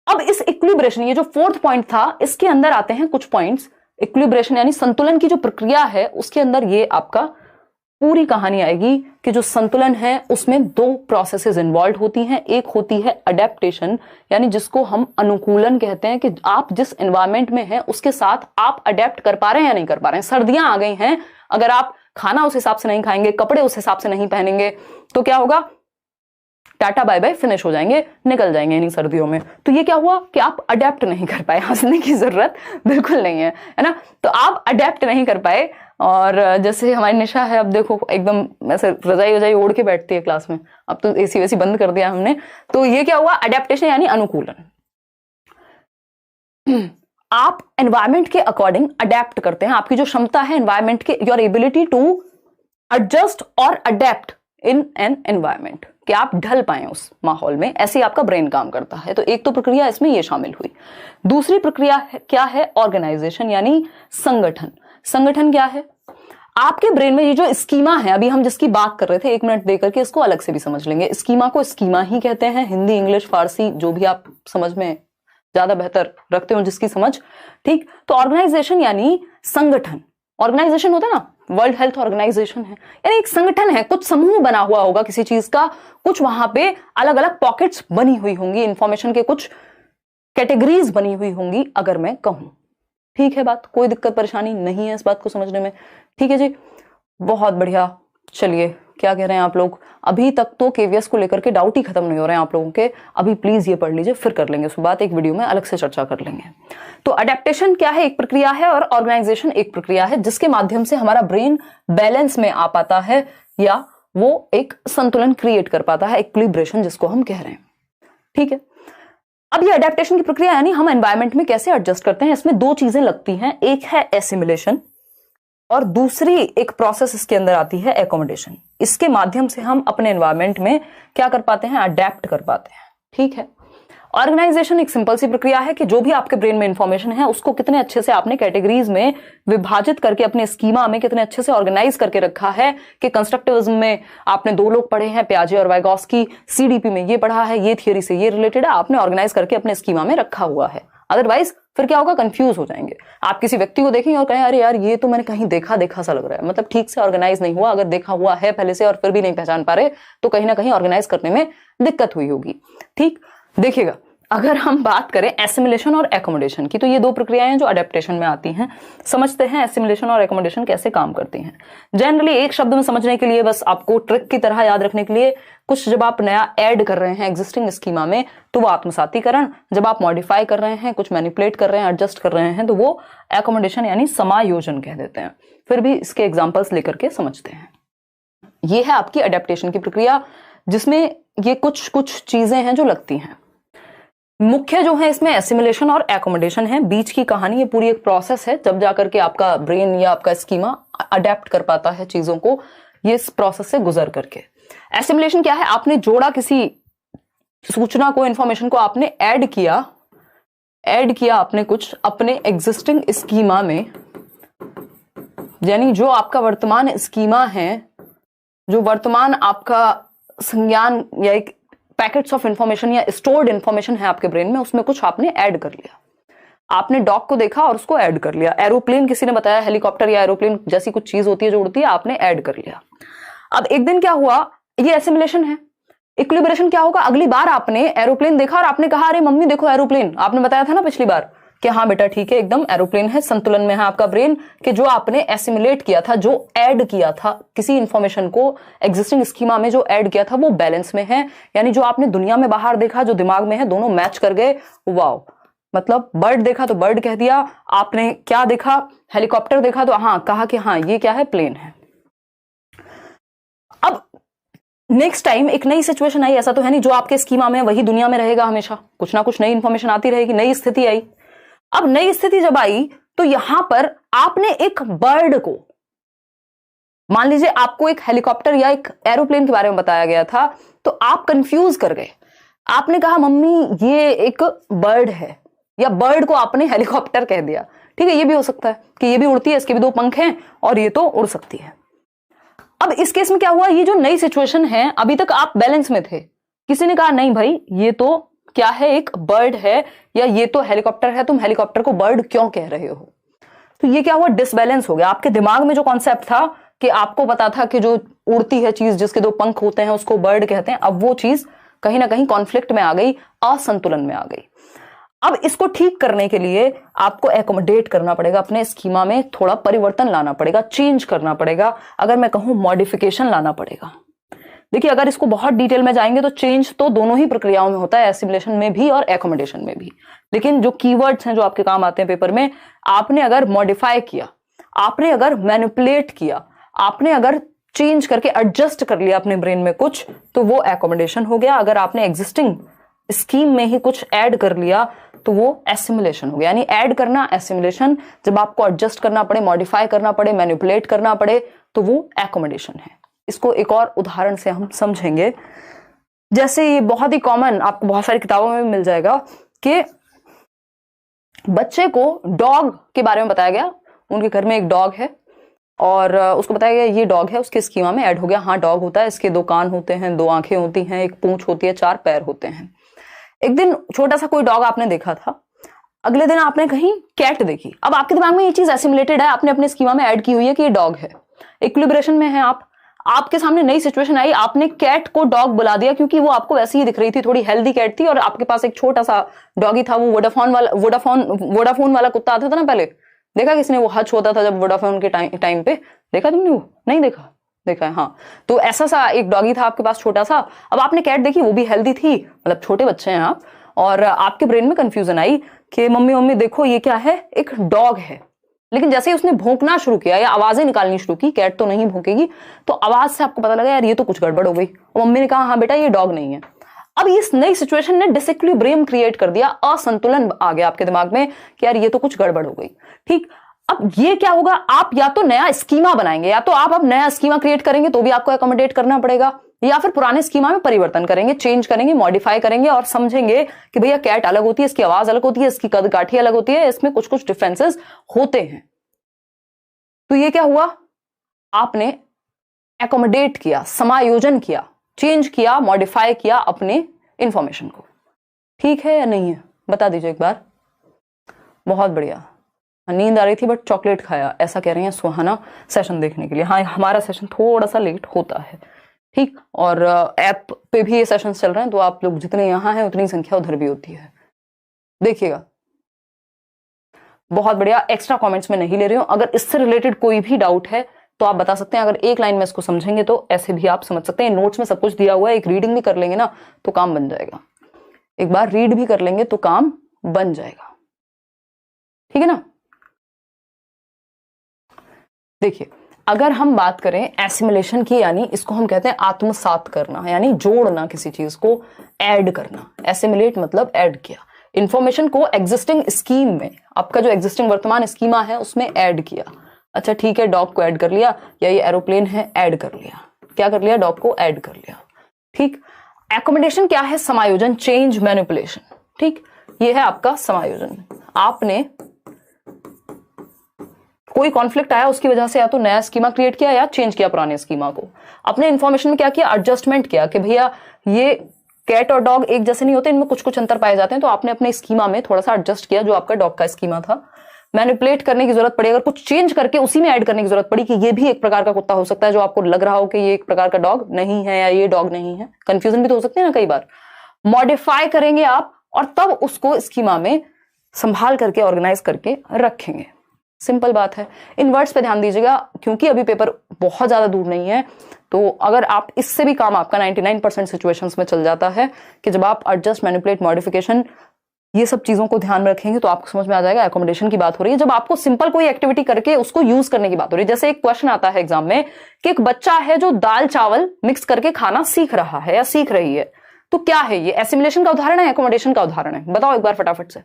अब इस इक्विलिब्रेशन, ये जो 4th पॉइंट था, इसके अंदर आते हैं कुछ पॉइंट्स। इक्विलिब्रेशन यानी संतुलन की जो प्रक्रिया है, उसके अंदर ये आपका पूरी कहानी आएगी कि जो संतुलन है उसमें 2 प्रोसेसेस इन्वॉल्व होती हैं। एक होती है अडेप्टेशन, यानी जिसको हम अनुकूलन कहते हैं, कि आप जिस एनवायरमेंट में हैं उसके साथ आप अडेप्ट कर पा रहे हैं या नहीं कर पा रहे हैं। सर्दियां आ गई हैं, अगर आप खाना उस हिसाब से नहीं खाएंगे, कपड़े उस हिसाब से नहीं पहनेंगे, तो क्या होगा? टाटा बाय बाय, फिनिश हो जाएंगे, निकल जाएंगे इन्हीं सर्दियों में। तो ये क्या हुआ कि आप अडेप्ट नहीं कर पाए। हंसने की जरूरत बिल्कुल नहीं है, है ना? तो आप अडेप्ट नहीं कर पाए। और जैसे हमारी निशा है, अब देखो एकदम ऐसे रजाई वजाई ओढ़ के बैठती है क्लास में, अब तो एसी वैसी बंद कर दिया हमने। तो ये क्या हुआ? अडेप्टेशन यानी अनुकूलन। आप एनवायरमेंट के अकॉर्डिंग अडेप्ट करते हैं। आपकी जो क्षमता है एनवायरमेंट के, योर एबिलिटी टू एडजस्ट और अडेप्ट इन एन एनवायरमेंट, कि आप ढल पाए उस माहौल में, ऐसे ही आपका ब्रेन काम करता है। तो एक तो प्रक्रिया इसमें ये शामिल हुई। दूसरी प्रक्रिया क्या है? ऑर्गेनाइजेशन यानी संगठन। संगठन क्या है? आपके ब्रेन में ये जो स्कीमा है, अभी हम जिसकी बात कर रहे थे, 1 मिनट देकर के इसको अलग से भी समझ लेंगे। स्कीमा को स्कीमा ही कहते हैं, हिंदी, इंग्लिश, फारसी, जो भी आप समझ में ज्यादा बेहतर रखते हो जिसकी समझ। ठीक। तो ऑर्गेनाइजेशन यानी संगठन, ऑर्गेनाइजेशन होता है ना, वर्ल्ड हेल्थ ऑर्गेनाइजेशन है, यानी एक संगठन है, कुछ समूह बना हुआ होगा किसी चीज का, कुछ वहां पे अलग अलग पॉकेट्स बनी हुई होंगी, इंफॉर्मेशन के कुछ कैटेगरीज बनी हुई होंगी अगर मैं कहूं। ठीक है बात, कोई दिक्कत परेशानी नहीं है इस बात को समझने में। ठीक है जी, बहुत बढ़िया। चलिए क्या कह रहे हैं आप लोग, अभी तक तो केवीएस को लेकर के डाउट ही खत्म नहीं हो रहे हैं आप लोगों के। अभी प्लीज ये पढ़ लीजिए, फिर कर लेंगे उस बात, एक वीडियो में अलग से चर्चा कर लेंगे। तो अडेप्टेशन क्या है, एक प्रक्रिया है, और ऑर्गेनाइजेशन एक प्रक्रिया है जिसके माध्यम से हमारा ब्रेन बैलेंस में आ पाता है, या वो एक संतुलन क्रिएट कर पाता है, इक्विलिब्रेशन जिसको हम कह रहे हैं। ठीक है, अब ये अडेप्टेशन की प्रक्रिया यानी हम एनवायरमेंट में कैसे एडजस्ट करते हैं, इसमें दो चीजें लगती हैं, एक है एसिमिलेशन और दूसरी एक प्रोसेस इसके अंदर आती है एकोमोडेशन। इसके माध्यम से हम अपने एनवायरमेंट में क्या कर पाते हैं, अडेप्ट कर पाते हैं। ठीक है, ऑर्गेनाइजेशन एक सिंपल सी प्रक्रिया है कि जो भी आपके ब्रेन में इंफॉर्मेशन है उसको कितने अच्छे से आपने कैटेगरीज में विभाजित करके अपने स्कीमा में कितने अच्छे से ऑर्गेनाइज करके रखा है, कि कंस्ट्रक्टिविज्म में आपने दो लोग पढ़े हैं, पियाजे और वाइगॉस्की, सीडीपी में ये पढ़ा है, ये थियरी से ये रिलेटेड है, आपने ऑर्गेनाइज करके अपने स्कीमा में रखा हुआ है। अदरवाइज फिर क्या होगा, कंफ्यूज हो जाएंगे। आप किसी व्यक्ति को देखेंगे और कहें अरे यार ये तो मैंने कहीं देखा देखा सा लग रहा है, मतलब ठीक से ऑर्गेनाइज नहीं हुआ। अगर देखा हुआ है पहले से और फिर भी नहीं पहचान पा रहे, तो कहीं ना कहीं ऑर्गेनाइज करने में दिक्कत हुई होगी। ठीक, देखिएगा अगर हम बात करें एसिमिलेशन और एकोमोडेशन की, तो ये दो प्रक्रियाएं हैं जो अडेप्टेशन में आती हैं। समझते हैं एसिमिलेशन और एकोमोडेशन कैसे काम करती हैं। जनरली एक शब्द में समझने के लिए, बस आपको ट्रिक की तरह याद रखने के लिए, कुछ जब आप नया ऐड कर रहे हैं एग्जिस्टिंग स्कीमा में तो वो आत्मसातीकरण, जब आप मॉडिफाई कर रहे हैं, कुछ मैनिपुलेट कर रहे हैं, एडजस्ट कर रहे हैं, तो वो एकोमोडेशन यानी समायोजन कह देते हैं। फिर भी इसके एग्जाम्पल्स लेकर के समझते हैं। ये है आपकी अडेप्टेशन की प्रक्रिया, जिसमें ये कुछ कुछ चीजें हैं जो लगती हैं। मुख्य जो है इसमें एसिमिलेशन और एकोमोडेशन है। बीच की कहानी, ये पूरी एक प्रोसेस है जब जाकर के आपका ब्रेन या आपका स्कीमा अडेप्ट कर पाता है चीजों को, ये इस प्रोसेस से गुजर करके। एसिमिलेशन क्या है, आपने जोड़ा किसी सूचना को, इंफॉर्मेशन को आपने ऐड किया आपने कुछ अपने एग्जिस्टिंग स्कीमा में, यानी जो आपका वर्तमान स्कीमा है, जो वर्तमान आपका संज्ञान या एक पैकेट्स ऑफ इंफॉर्मेशन या स्टोर्ड इंफॉर्मेशन है आपके ब्रेन में, उसमें कुछ आपने ऐड कर लिया। आपने डॉग को देखा और उसको ऐड कर लिया, एरोप्लेन किसी ने बताया, हेलीकॉप्टर या एरोप्लेन जैसी कुछ चीज होती है जो उड़ती है, आपने ऐड कर लिया। अब एक दिन क्या हुआ, ये एसिमिलेशन है। इक्विलिब्रेशन क्या होगा, अगली बार आपने एरोप्लेन देखा और आपने कहा अरे मम्मी देखो एरोप्लेन, आपने बताया था ना पिछली बार कि हाँ बेटा ठीक है एकदम एरोप्लेन है, संतुलन में है आपका ब्रेन, कि जो आपने एसिमिलेट किया था, जो ऐड किया था किसी इंफॉर्मेशन को एग्जिस्टिंग स्कीमा में, जो ऐड किया था वो बैलेंस में है। यानी जो आपने दुनिया में बाहर देखा, जो दिमाग में है, दोनों मैच कर गए। वाओ, मतलब बर्ड देखा तो बर्ड कह दिया, आपने क्या देखा, हेलीकॉप्टर देखा तो हाँ कहा कि हाँ ये क्या है, प्लेन है। अब नेक्स्ट टाइम एक नई सिचुएशन आई, ऐसा तो है नहीं जो आपके स्कीमा में वही दुनिया में रहेगा हमेशा, कुछ ना कुछ नई इंफॉर्मेशन आती रहेगी, नई स्थिति आई। अब नई स्थिति जब आई तो यहां पर आपने एक बर्ड को, मान लीजिए आपको एक हेलीकॉप्टर या एक एरोप्लेन के बारे में बताया गया था, तो आप कंफ्यूज कर गए। आपने कहा मम्मी ये एक बर्ड है, या बर्ड को आपने हेलीकॉप्टर कह दिया। ठीक है, ये भी हो सकता है कि ये भी उड़ती है, इसके भी दो पंख हैं और ये तो उड़ सकती है। अब इस केस में क्या हुआ, ये जो नई सिचुएशन है, अभी तक आप बैलेंस में थे, किसी ने कहा नहीं भाई ये तो क्या है, एक बर्ड है, या ये तो हेलीकॉप्टर है, तुम हेलीकॉप्टर को बर्ड क्यों कह रहे हो। तो ये क्या हुआ, डिसबैलेंस हो गया। आपके दिमाग में जो कॉन्सेप्ट था कि आपको पता था कि जो उड़ती है चीज जिसके दो पंख होते हैं उसको बर्ड कहते हैं, अब वो चीज कहीं ना कहीं कॉन्फ्लिक्ट में आ गई, असंतुलन में आ गई। अब इसको ठीक करने के लिए आपको एकोमोडेट करना पड़ेगा, अपने स्कीमा में थोड़ा परिवर्तन लाना पड़ेगा, चेंज करना पड़ेगा, अगर मैं कहूं मॉडिफिकेशन लाना पड़ेगा। देखिए अगर इसको बहुत डिटेल में जाएंगे तो चेंज तो दोनों ही प्रक्रियाओं में होता है, एसिमिलेशन में भी और एकोमोडेशन में भी। लेकिन जो कीवर्ड्स हैं जो आपके काम आते हैं पेपर में, आपने अगर मॉडिफाई किया, आपने अगर मैनिपुलेट किया, आपने अगर चेंज करके एडजस्ट कर लिया अपने ब्रेन में कुछ, तो वो एकोमोडेशन हो गया। अगर आपने एग्जिस्टिंग स्कीम में ही कुछ ऐड कर लिया तो वो एसिमिलेशन हो गया। यानी ऐड करना, एसिमिलेशन, जब आपको एडजस्ट करना पड़े, मॉडिफाई करना पड़े, मैनिपुलेट करना पड़े, तो वो एकोमोडेशन है। इसको एक और उदाहरण से हम समझेंगे। जैसे ये बहुत ही कॉमन, आपको बहुत सारी किताबों में भी मिल जाएगा कि बच्चे को डॉग के बारे में बताया गया। उनके घर में एक डॉग है और उसको बताया गया ये डॉग है, उसके स्कीमा में ऐड हो गया, हाँ डॉग होता है, इसके दो कान होते हैं, दो आंखें होती हैं, एक पूंछ होती है, चार पैर होते हैं। एक दिन छोटा सा कोई डॉग आपने देखा था, अगले दिन आपने कहीं कैट देखी, अब आपके दिमाग में ये चीज एसिमुलेटेड है, आपने अपने स्कीमा में ऐड की हुई है कि ये डॉग है, इक्विलिब्रेशन में है आप, आपके सामने नई सिचुएशन आई, आपने कैट को डॉग बुला दिया क्योंकि वो आपको वैसे ही दिख रही थी, थोड़ी हेल्दी कैट थी, और आपके पास एक छोटा सा डॉगी था, वो वोडाफोन वाला कुत्ता आता था ना पहले, देखा किसने, वो हच होता था जब वोडाफोन के टाइम पे, देखा तुमने? वो नहीं देखा? देखा है, हाँ। तो ऐसा सा एक डॉगी था आपके पास छोटा सा, अब आपने कैट देखी, वो भी हेल्दी थी, मतलब छोटे बच्चे हैं आप, और आपके ब्रेन में कंफ्यूजन आई कि मम्मी मम्मी देखो ये क्या है, एक डॉग है। लेकिन जैसे ही उसने भौंकना शुरू किया या आवाजें निकालनी शुरू की, कैट तो नहीं भौंकेगी, तो आवाज से आपको पता लगा यार ये तो कुछ गड़बड़ हो गई, और मम्मी ने कहा हाँ बेटा ये डॉग नहीं है। अब इस नई सिचुएशन ने डिसइक्विलिब्रियम क्रिएट कर दिया, असंतुलन आ गया आपके दिमाग में कि यार ये तो कुछ गड़बड़ हो गई। ठीक, अब ये क्या होगा, आप या तो नया स्कीमा बनाएंगे, या तो आप अब नया स्कीमा क्रिएट करेंगे तो भी आपको एकोमोडेट करना पड़ेगा, या फिर पुराने स्कीमा में परिवर्तन करेंगे, चेंज करेंगे, मॉडिफाई करेंगे, और समझेंगे कि भैया कैट अलग होती है, इसकी आवाज अलग होती है, इसकी कदकाठी अलग होती है, इसमें कुछ कुछ डिफरेंसेस होते हैं। तो ये क्या हुआ, आपने एकोमोडेट किया, समायोजन किया, चेंज किया, मॉडिफाई किया अपने इंफॉर्मेशन को। ठीक है या नहीं है, बता दीजिए एक बार। बहुत बढ़िया, नींद आ रही थी बट चॉकलेट खाया, ऐसा कह रही हैं सुहाना सेशन देखने के लिए। हाँ, हमारा सेशन थोड़ा सा लेट होता है, ठीक, और ऐप पे भी ये सेशंस चल रहे हैं, तो आप लोग जितने यहाँ हैं उतनी संख्या उधर भी होती है, देखिएगा। बहुत बढ़िया, एक्स्ट्रा कमेंट्स में नहीं ले रही हूं, अगर इससे रिलेटेड कोई भी डाउट है तो आप बता सकते हैं, अगर एक लाइन में इसको समझेंगे तो ऐसे भी आप समझ सकते हैं। नोट्स में सब कुछ दिया हुआ है, एक रीडिंग भी कर लेंगे ना तो काम बन जाएगा, एक बार रीड भी कर लेंगे तो काम बन जाएगा, ठीक है ना। देखिए, अगर हम बात करें एसिमिलेशन की, यानी इसको हम कहते हैं आत्मसात करना, यानी जोड़ना, किसी चीज को ऐड करना। एसिमिलेट मतलब ऐड किया, इंफॉर्मेशन को एग्जिस्टिंग स्कीम में, आपका जो एग्जिस्टिंग वर्तमान स्कीमा है उसमें ऐड किया। अच्छा ठीक है, डॉग को ऐड कर लिया, या ये एरोप्लेन है ऐड कर लिया, क्या कर लिया, डॉग को ऐड कर लिया। ठीक, एकोमोडेशन क्या है, समायोजन, चेंज, मैनिपुलेशन। ठीक, ये है आपका समायोजन। आपने कोई कॉन्फ्लिक्ट आया, उसकी वजह से या तो नया स्कीमा क्रिएट किया या चेंज किया पुराने स्कीमा को। अपने इंफॉर्मेशन में क्या किया, एडजस्टमेंट किया कि भैया ये कैट और डॉग एक जैसे नहीं होते, इनमें कुछ कुछ अंतर पाए जाते हैं, तो आपने अपने स्कीमा में थोड़ा सा एडजस्ट किया जो आपका डॉग का स्कीमा था। मैनिपुलेट करने की जरूरत पड़ी, अगर कुछ चेंज करके उसी में ऐड करने की जरूरत पड़ी कि ये भी एक प्रकार का कुत्ता हो सकता है, जो आपको लग रहा हो कि ये एक प्रकार का डॉग नहीं है या ये डॉग नहीं है, कंफ्यूजन भी तो हो सकती है ना कई बार। मॉडिफाई करेंगे आप, और तब उसको स्कीमा में संभाल करके ऑर्गेनाइज करके रखेंगे। सिंपल बात है। इन वर्ड्स पे ध्यान दीजिएगा, क्योंकि अभी पेपर बहुत ज्यादा दूर नहीं है, तो अगर आप इससे भी काम आपका 99% सिचुएशंस में चल जाता है कि जब आप एडजस्ट, मैनिपुलेट, मॉडिफिकेशन, ये सब चीजों को ध्यान में रखेंगे तो आपको समझ में आ जाएगा। एकोमोडेशन की बात हो रही है जब आपको सिंपल कोई एक्टिविटी करके उसको यूज करने की बात हो रही है। जैसे एक क्वेश्चन आता है एग्जाम में कि एक बच्चा है जो दाल चावल मिक्स करके खाना सीख रहा है या सीख रही है, तो क्या है ये, एसिमिलेशन का उदाहरण है, एकोमोडेशन का उदाहरण है? बताओ एक बार फटाफट से।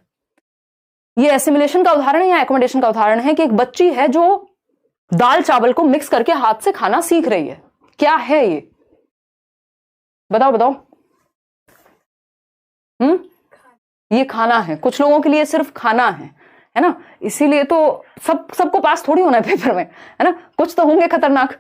ये एसिमिलेशन का उदाहरण है या एकोमोडेशन का उदाहरण है कि एक बच्ची है जो दाल चावल को मिक्स करके हाथ से खाना सीख रही है, क्या है ये? बताओ बताओ। ये खाना है, कुछ लोगों के लिए सिर्फ खाना है ना, इसीलिए तो सबको पास थोड़ी होना है पेपर में, है ना, कुछ तो होंगे खतरनाक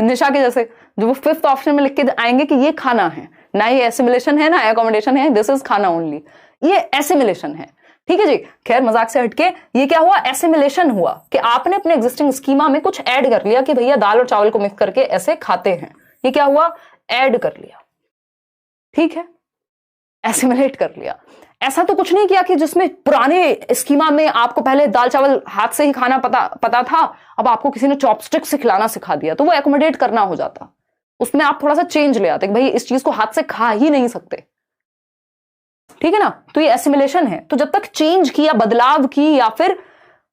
निशा के जैसे, जो वो 5th ऑप्शन में लिख के आएंगे कि ये खाना है, ना ये एसिमिलेशन है ना एकोमोडेशन है, दिस इज खाना ओनली, ये एसिमिलेशन है। ठीक है जी, खैर मजाक से हटके ये क्या हुआ, एसिमिलेशन हुआ कि आपने अपने एग्जिस्टिंग स्कीमा में कुछ ऐड कर लिया कि भैया दाल और चावल को मिक्स करके ऐसे खाते हैं, ये क्या हुआ, ऐड कर लिया। ठीक है, एसिमिलेट कर लिया। ऐसा तो कुछ नहीं किया कि जिसमें पुराने स्कीमा में आपको पहले दाल चावल हाथ से ही खाना पता था, अब आपको किसी ने चॉपस्टिक से खिलाना सिखा दिया, तो वो एकोमोडेट करना हो जाता, उसमें आप थोड़ा सा चेंज ले आते कि भाई इस चीज को हाथ से खा ही नहीं सकते। ठीक है ना, तो ये एसिमिलेशन है। तो जब तक चेंज की या बदलाव की या फिर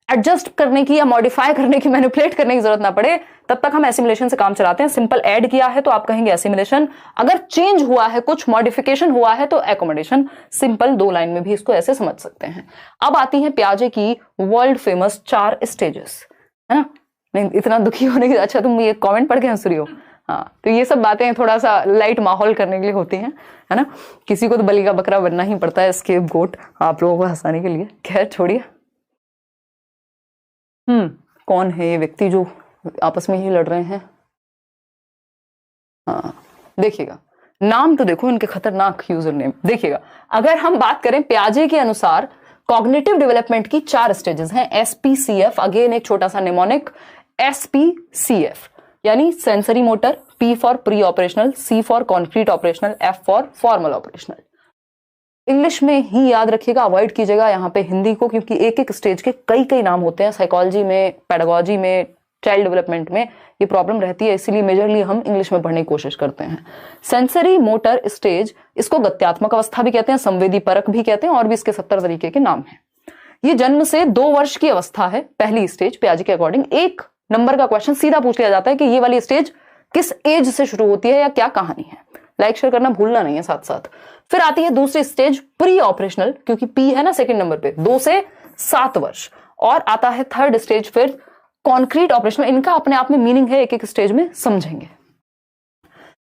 एडजस्ट करने की या मॉडिफाई करने की, मैनिपुलेट करने की जरूरत ना पड़े, तब तक हम एसिमिलेशन से काम चलाते हैं। सिंपल ऐड किया है तो आप कहेंगे एसिमिलेशन, अगर चेंज हुआ है, कुछ मॉडिफिकेशन हुआ है तो एकोमोडेशन। सिंपल 2 लाइन में भी इसको ऐसे समझ सकते हैं। अब आती है पियाजे की वर्ल्ड फेमस 4 स्टेजेस, है ना। नहीं इतना दुखी होने की, अच्छा तुम ये कमेंट पढ़ के हंस रही हो, हाँ, तो ये सब बातें थोड़ा सा लाइट माहौल करने के लिए होती हैं, है ना। किसी को तो बलि का बकरा बनना ही पड़ता है, स्केप गोट, आप लोगों को हंसाने के लिए। खैर छोड़िए। कौन है ये व्यक्ति जो आपस में ही लड़ रहे हैं? हाँ देखिएगा, नाम तो देखो इनके खतरनाक यूजर नेम। देखिएगा, अगर हम बात करें पियाजे के अनुसार कॉग्निटिव डेवलपमेंट की 4 स्टेजेस हैं, SPCF, अगेन एक छोटा सा निमोनिक, SPCF यानी sensory motor, P for pre operational, C for concrete operational, F for formal operational. English में ही याद रखिएगा, अवॉइड कीजिएगा यहाँ पे हिंदी को, क्योंकि एक एक स्टेज के कई कई नाम होते हैं। साइकोलॉजी में, पेडागोजी में, चाइल्ड डेवलपमेंट में ये प्रॉब्लम रहती है, इसीलिए मेजरली हम इंग्लिश में पढ़ने की कोशिश करते हैं। सेंसरी मोटर स्टेज, इसको गत्यात्मक अवस्था भी कहते हैं, संवेदी परक भी कहते हैं, और भी इसके 70 तरीके के नाम हैं। ये जन्म से 2 वर्ष की अवस्था है, पहली स्टेज पियाजे के अकॉर्डिंग। 1 नंबर का क्वेश्चन सीधा पूछ लिया जाता है कि ये वाली स्टेज किस एज से शुरू होती है या क्या कहानी है। लाइक शेयर करना भूलना नहीं है साथ साथ। फिर आती है दूसरी स्टेज प्री ऑपरेशनल, क्योंकि पी है ना सेकंड नंबर पे, 2 से 7 वर्ष। और आता है थर्ड स्टेज फिर कॉन्क्रीट ऑपरेशनल। इनका अपने आप में मीनिंग है, एक एक स्टेज में समझेंगे।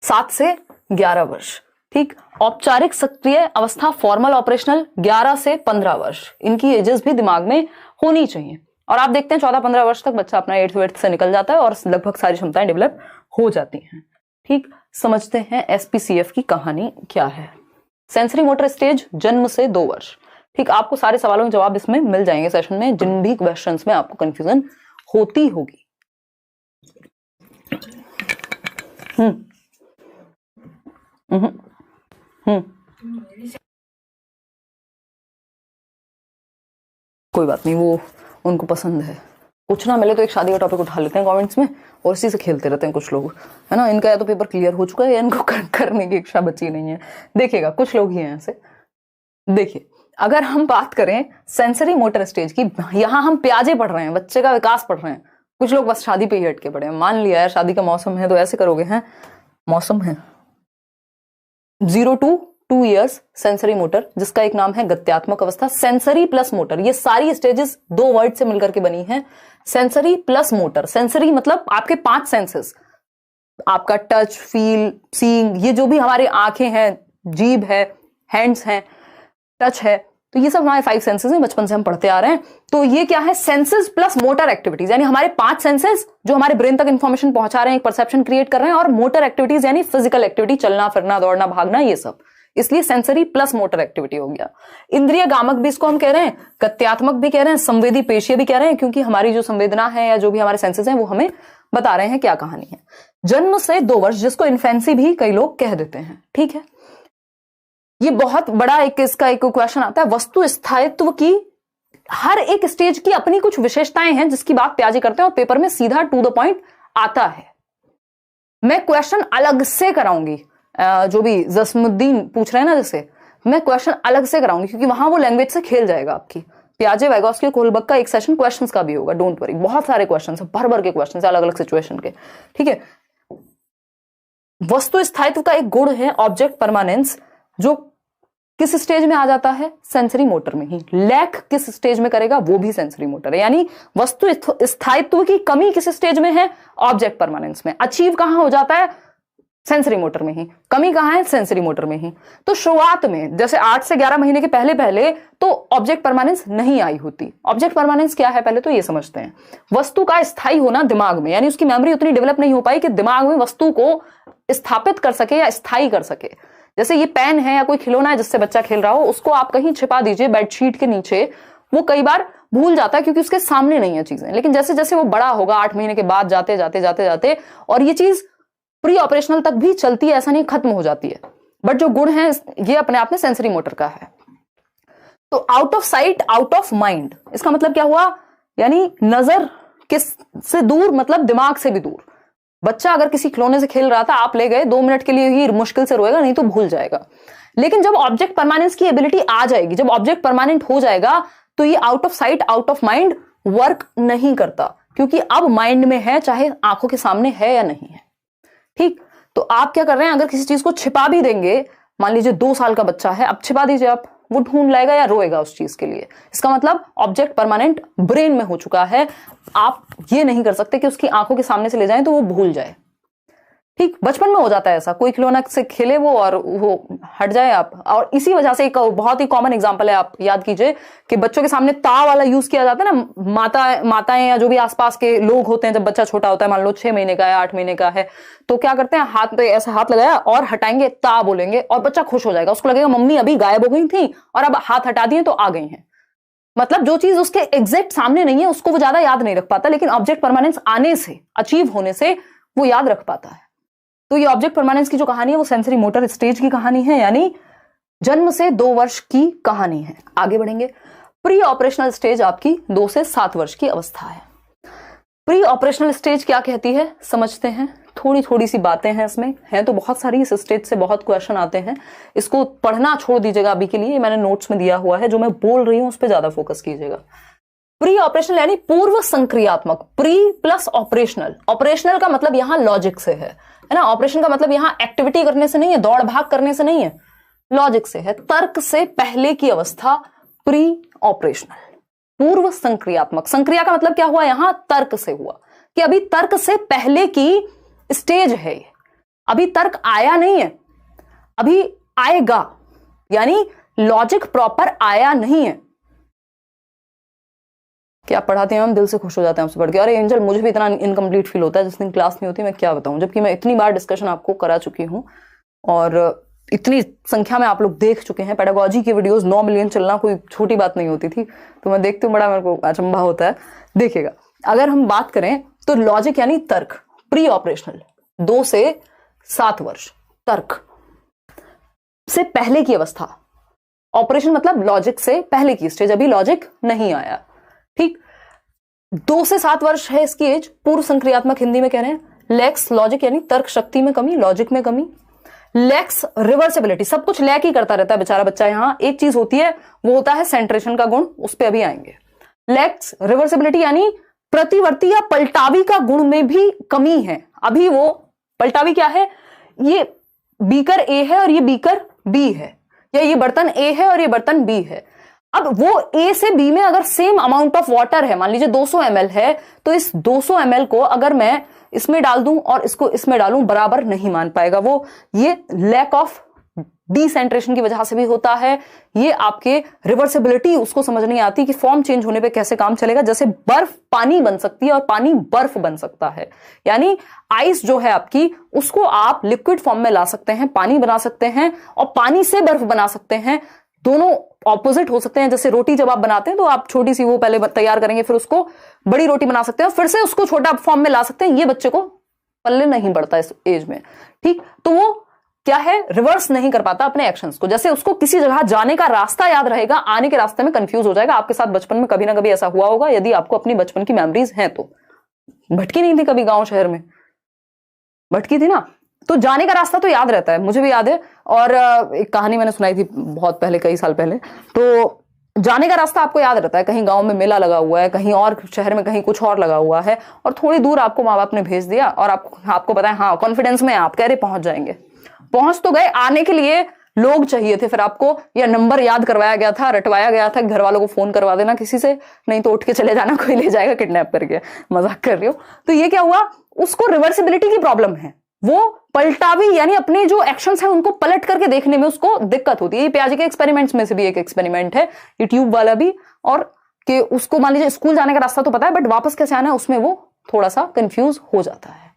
7 से 11 वर्ष, ठीक। औपचारिक सक्रिय अवस्था फॉर्मल ऑपरेशनल 11 से 15 वर्ष। इनकी एजेस भी दिमाग में होनी चाहिए। और आप देखते हैं 14-15 वर्ष तक बच्चा अपना 8th से निकल जाता है और लगभग सारी क्षमताएं डेवलप हो जाती हैं, ठीक। समझते हैं SPCF की कहानी क्या है। सेंसरी मोटर स्टेज जन्म से 2 वर्ष, ठीक। आपको सारे सवालों के जवाब इसमें मिल जाएंगे सेशन में, जिन भी क्वेश्चंस में आपको कंफ्यूजन होती होगी। कोई बात नहीं, वो उनको पसंद है। कुछ ना मिले तो एक शादी का टॉपिक उठा लेते हैं कमेंट्स में और इसी से खेलते रहते हैं कुछ लोग, है ना। इनका या तो पेपर क्लियर हो चुका है या इनको करने की इच्छा बची नहीं है। देखिएगा, कुछ लोग ही हैं ऐसे। देखिए, अगर हम बात करें सेंसरी मोटर स्टेज की, यहां हम प्याजे पढ़ रहे हैं, बच्चे का विकास पढ़ रहे हैं। कुछ लोग बस शादी पे ही हटके पड़े हैं। मान लिया यार शादी का मौसम है तो ऐसे करोगे, हैं मौसम है। 0 to 2 years सेंसरी मोटर, जिसका एक नाम है गत्यात्मक अवस्था। सेंसरी प्लस मोटर, ये सारी स्टेजेस 2 वर्ड से मिलकर के बनी है। सेंसरी प्लस मोटर, सेंसरी मतलब आपके 5 सेंसेस, आपका टच, फील, सीइंग, ये जो भी हमारे आंखें हैं, जीभ है, हैंड्स हैं, टच है, तो ये सब हमारे 5 सेंसेस हैं, बचपन से हम पढ़ते आ रहे हैं। तो ये क्या है, सेंसेस प्लस मोटर एक्टिविटीज, यानी हमारे 5 सेंसेस जो हमारे ब्रेन तक इंफॉर्मेशन पहुंचा रहे हैं, एक परसेप्शन क्रिएट कर रहे हैं, और मोटर एक्टिविटीज यानी फिजिकल एक्टिविटी, चलना फिरना, दौड़ना, भागना, ये सब। इसलिए सेंसरी प्लस मोटर एक्टिविटी हो गया। इंद्रिय गामक भी इसको हम कह रहे हैं, गत्यात्मक भी कह रहे हैं, संवेदी पेशीय भी कह रहे हैं, क्योंकि हमारी जो संवेदना है या जो भी हमारे सेंसेस हैं वो हमें बता रहे हैं क्या कहानी है। जन्म से 2 वर्ष, जिसको इन्फेंसी भी कई लोग कह देते हैं, ठीक है। ये बहुत बड़ा इसका एक क्वेश्चन आता है। वस्तु स्थायित्व की हर एक स्टेज की अपनी कुछ विशेषताएं हैं, जिसकी बात प्याजे करते हैं और पेपर में सीधा टू द पॉइंट आता है। मैं क्वेश्चन अलग से कराऊंगी, जो भी जसमुद्दीन पूछ रहे हैं ना, जैसे मैं क्वेश्चन अलग से कराऊंगी, क्योंकि वहां वो लैंग्वेज से खेल जाएगा आपकी। प्याजे, वाइगॉस्की, कोहलबर्ग का एक सेशन क्वेश्चंस का भी होगा, डोंट वरी। बहुत सारे क्वेश्चंस हैं, भर भर के क्वेश्चंस हैं अलग अलग सिचुएशन के, ठीक है। वस्तु स्थायित्व का एक गुण है ऑब्जेक्ट परमानेंस, जो किस स्टेज में आ जाता है, सेंसरी मोटर में ही। लैक किस स्टेज में करेगा, वो भी सेंसरी मोटर है। यानी वस्तु स्थायित्व की कमी किस स्टेज में है, ऑब्जेक्ट परमानेंस में। अचीव कहां हो जाता है, सेंसरी मोटर में ही। कमी कहां है, सेंसरी मोटर में ही। तो शुरुआत में जैसे 8 से 11 महीने के पहले पहले तो ऑब्जेक्ट परमानेंस नहीं आई होती। ऑब्जेक्ट परमानेंस क्या है, पहले तो ये समझते हैं। वस्तु का स्थायी होना दिमाग में, यानी उसकी मेमोरी उतनी डेवलप नहीं हो पाई कि दिमाग में वस्तु को स्थापित कर सके या स्थायी कर सके। जैसे ये पेन है या कोई खिलौना है जिससे बच्चा खेल रहा हो, उसको आप कहीं छिपा दीजिए बेडशीट के नीचे, वो कई बार भूल जाता है क्योंकि उसके सामने नहीं है चीजें। लेकिन जैसे जैसे वो बड़ा होगा 8 महीने के बाद जाते जाते जाते जाते, और ये चीज प्री ऑपरेशनल तक भी चलती है, ऐसा नहीं खत्म हो जाती है। बट जो गुण है ये अपने आप में सेंसरी मोटर का है। तो out of sight out of mind, इसका मतलब क्या हुआ, यानी नजर किस से दूर, मतलब दिमाग से भी दूर। बच्चा अगर किसी खिलौने से खेल रहा था, आप ले गए, 2 मिनट के लिए ही मुश्किल से रोएगा, नहीं तो भूल जाएगा। लेकिन जब ऑब्जेक्ट परमानेंस की एबिलिटी आ जाएगी, जब ऑब्जेक्ट परमानेंट हो जाएगा, तो ये out of sight out of mind work नहीं करता, क्योंकि अब माइंड में है, चाहे आंखों के सामने है या नहीं है, ठीक। तो आप क्या कर रहे हैं, अगर किसी चीज को छिपा भी देंगे, मान लीजिए 2 साल का बच्चा है, अब छिपा दीजिए आप, वो ढूंढ लाएगा या रोएगा उस चीज के लिए। इसका मतलब ऑब्जेक्ट परमानेंट ब्रेन में हो चुका है। आप ये नहीं कर सकते कि उसकी आंखों के सामने से ले जाएं तो वो भूल जाए, ठीक। बचपन में हो जाता है ऐसा, कोई खिलौना से खेले वो और वो हट जाए आप। और इसी वजह से एक बहुत ही कॉमन एग्जांपल है, आप याद कीजिए कि बच्चों के सामने ता वाला यूज किया जाता है ना, माताएं या जो भी आसपास के लोग होते हैं, जब बच्चा छोटा होता है, मान लो 6 महीने का है, 8 महीने का है, तो क्या करते हैं, हाथ पे ऐसा हाथ लगाया और हटाएंगे, ता बोलेंगे, और बच्चा खुश हो जाएगा। उसको लगेगा मम्मी अभी गायब हो गई थी और अब हाथ हटा दिए तो आ गई हैं। मतलब जो चीज उसके एग्जैक्ट सामने नहीं है उसको वो ज्यादा याद नहीं रख पाता, लेकिन ऑब्जेक्ट परमानेंस आने से, अचीव होने से वो याद रख पाता है। तो ये ऑब्जेक्ट परमानेंस की जो कहानी है वो सेंसरी मोटर स्टेज की कहानी है, यानी जन्म से 2 वर्ष की कहानी है। आगे बढ़ेंगे। प्री ऑपरेशनल स्टेज आपकी 2 से 7 वर्ष की अवस्था है। प्री ऑपरेशनल स्टेज क्या कहती है समझते हैं। थोड़ी थोड़ी सी बातें हैं इसमें, हैं तो बहुत सारी, इस स्टेज से बहुत क्वेश्चन आते हैं। इसको पढ़ना छोड़ दीजिएगा अभी के लिए, मैंने नोट्स में दिया हुआ है, जो मैं बोल रही हूं उस पर ज्यादा फोकस कीजिएगा। प्री ऑपरेशनल यानी पूर्व संक्रियात्मक, प्री प्लस ऑपरेशनल। ऑपरेशनल का मतलब यहां लॉजिक से है ना, ऑपरेशन का मतलब यहां एक्टिविटी करने से नहीं है, दौड़ भाग करने से नहीं है, लॉजिक से है, तर्क से पहले की अवस्था प्री ऑपरेशनल, पूर्व संक्रियात्मक। संक्रिया का मतलब क्या हुआ, यहां तर्क से हुआ कि अभी तर्क से पहले की स्टेज है, अभी तर्क आया नहीं है, अभी आएगा, यानी लॉजिक प्रॉपर आया नहीं है। क्या पढ़ाते हैं हम, दिल से खुश हो जाते हैं आपसे पढ़ के। अरे एंजल मुझे भी इतना इनकम्प्लीट फील होता है जिस दिन क्लास नहीं होती, मैं क्या बताऊं, जबकि मैं इतनी बार डिस्कशन आपको करा चुकी हूं और इतनी संख्या में आप लोग देख चुके हैं। पेडागोजी की वीडियोस 9 मिलियन चलना कोई छोटी बात नहीं होती थी, तो मैं देखती हूँ, बड़ा मेरे को अचंभा होता है। देखिएगा, अगर हम बात करें तो लॉजिक यानी तर्क, प्री ऑपरेशनल 2 से 7 वर्ष, तर्क से पहले की अवस्था। ऑपरेशन मतलब लॉजिक से पहले की स्टेज, अभी लॉजिक नहीं आया, ठीक। 2 से 7 वर्ष है इसकी एज। पूर्व संक्रियात्मक हिंदी में कह रहे हैं। लैक्स लॉजिक यानी तर्क शक्ति में कमी, लॉजिक में कमी। लैक्स रिवर्सिबिलिटी, सब कुछ लैक ही करता रहता है बेचारा बच्चा। यहां एक चीज होती है, वो होता है सेंट्रेशन का गुण, उस पर अभी आएंगे। लैक्स रिवर्सिबिलिटी यानी प्रतिवर्ती या पलटावी का गुण में भी कमी है। अभी वो पलटावी क्या है, ये बीकर ए है और ये बीकर बी है, या ये बर्तन ए है और ये बर्तन बी है। अब वो ए से बी में अगर सेम अमाउंट ऑफ वाटर है, मान लीजिए 200 ml है, तो इस 200 ml को अगर मैं इसमें डाल दूं और इसको इसमें डालूं, बराबर नहीं मान पाएगा वो। ये लैक ऑफ डिसेंट्रेशन की वजह से भी होता है। ये आपके रिवर्सिबिलिटी उसको समझ नहीं आती कि फॉर्म चेंज होने पे कैसे काम चलेगा। जैसे बर्फ पानी बन सकती है और पानी बर्फ बन सकता है, यानी आइस जो है आपकी, उसको आप लिक्विड फॉर्म में ला सकते हैं, पानी बना सकते हैं, और पानी से बर्फ बना सकते हैं। दोनों ऑपोजिट हो सकते हैं। जैसे रोटी जब आप बनाते हैं तो आप छोटी सी वो पहले तैयार करेंगे, फिर उसको बड़ी रोटी बना सकते हैं और फिर से उसको छोटा फॉर्म में ला सकते हैं। ये बच्चे को पल्ले नहीं बढ़ता इस एज में, ठीक। तो वो क्या है, रिवर्स नहीं कर पाता अपने एक्शंस को। जैसे उसको किसी जगह जाने का रास्ता याद रहेगा, आने के रास्ते में कंफ्यूज हो जाएगा। आपके साथ बचपन में कभी ना कभी ऐसा हुआ होगा, यदि आपको अपनी बचपन की मेमोरीज हैं तो। भटकी नहीं थी कभी गांव शहर में, भटकी थी ना, तो जाने का रास्ता तो याद रहता है, मुझे भी याद है। और एक कहानी मैंने सुनाई थी बहुत पहले, कई साल पहले। तो जाने का रास्ता आपको याद रहता है, कहीं गांव में मेला लगा हुआ है, कहीं और शहर में कहीं कुछ और लगा हुआ है, और थोड़ी दूर आपको माँ बाप ने भेज दिया और आपको पता है, हाँ कॉन्फिडेंस में आप कह रहे पहुंच जाएंगे। पहुंच तो गए, आने के लिए लोग चाहिए थे, फिर आपको या नंबर याद करवाया गया था, रटवाया गया था, घर वालों को फोन करवा देना किसी से, नहीं तो उठ के चले जाना, कोई ले जाएगा किडनैप करके। मजाक कर रही हो। तो ये क्या हुआ, उसको रिवर्सिबिलिटी की प्रॉब्लम है, वो पलटावी यानी अपने जो एक्शंस हैं उनको पलट करके देखने में उसको दिक्कत होती है। ये पियाजे के एक्सपेरिमेंट्स में से भी एक एक्सपेरिमेंट है, ये ट्यूब वाला भी, और कि उसको मान लीजिए स्कूल जाने का रास्ता तो पता है, बट वापस कैसे आना है उसमें वो थोड़ा सा कंफ्यूज हो जाता है।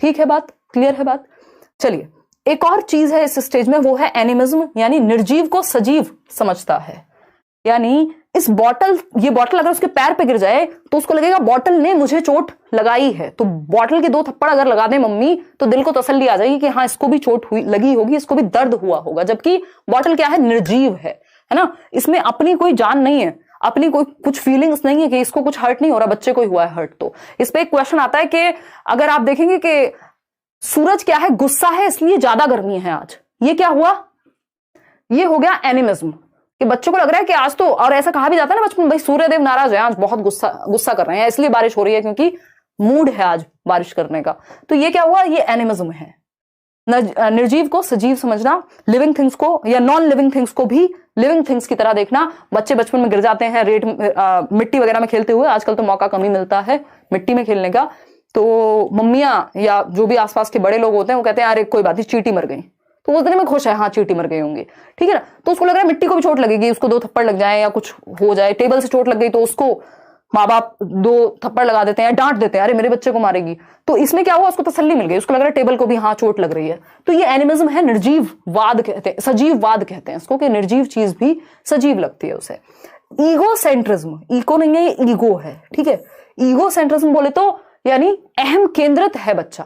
ठीक है बात, क्लियर है बात। चलिए, एक और चीज है इस स्टेज में, वो है एनिमिज्म, यानी निर्जीव को सजीव समझता है। यानी इस बॉटल, ये बॉटल अगर उसके पैर पे गिर जाए तो उसको लगेगा बॉटल ने मुझे चोट लगाई है। तो बॉटल के 2 थप्पड़ अगर लगा दे मम्मी तो दिल को तसल्ली आ जाएगी कि हाँ इसको भी चोट हुई लगी होगी, इसको भी दर्द हुआ होगा। जबकि बॉटल क्या है, निर्जीव है ना, इसमें अपनी कोई जान नहीं है, अपनी कोई कुछ फीलिंग्स नहीं है कि इसको कुछ हर्ट नहीं हो रहा, बच्चे को ही हुआ है हर्ट। तो इस पे एक क्वेश्चन आता है कि अगर आप देखेंगे कि सूरज क्या है, गुस्सा है इसलिए ज्यादा गर्मी है आज, ये क्या हुआ, ये हो गया एनिमिज्म, कि बच्चों को लग रहा है कि आज तो, और ऐसा कहा भी जाता है ना बचपन, भाई सूर्यदेव नाराज है आज, बहुत गुस्सा कर रहे हैं, इसलिए बारिश हो रही है क्योंकि मूड है आज बारिश करने का। तो ये क्या हुआ, ये एनिमिज्म है। निर्जीव को सजीव समझना, लिविंग थिंग्स को या नॉन लिविंग थिंग्स को भी लिविंग थिंग्स की तरह देखना। बच्चे बचपन में गिर जाते हैं मिट्टी वगैरह में खेलते हुए, आजकल तो मौका कम ही मिलता है मिट्टी में खेलने का। तो मम्मियां या जो भी आसपास के बड़े लोग होते हैं वो कहते हैं अरे कोई बात नहीं, चींटी मर गई, तो उस दिन में खुश है, हाँ चींटी मर गई होंगी, ठीक है ना। तो उसको लग रहा है मिट्टी को भी चोट लगेगी, उसको 2 थप्पड़ लग जाए या कुछ हो जाए, टेबल से चोट लग गई तो उसको माँ बाप 2 थप्पड़ लगा देते हैं, डांट देते हैं, अरे मेरे बच्चे को मारेगी। तो इसमें क्या हुआ, उसको तसल्ली मिल गई, उसको लग रहा है टेबल को भी हाँ चोट लग रही है। तो ये एनिमिज्म है, निर्जीववाद कहते हैं, सजीववाद कहते हैं इसको, कि निर्जीव चीज भी सजीव लगती है उसे। ईगोसेंट्रिज्म, इको नहीं है, ये ईगो है, ठीक है। ईगोसेंट्रिज्म बोले तो यानी अहम केंद्रित है बच्चा।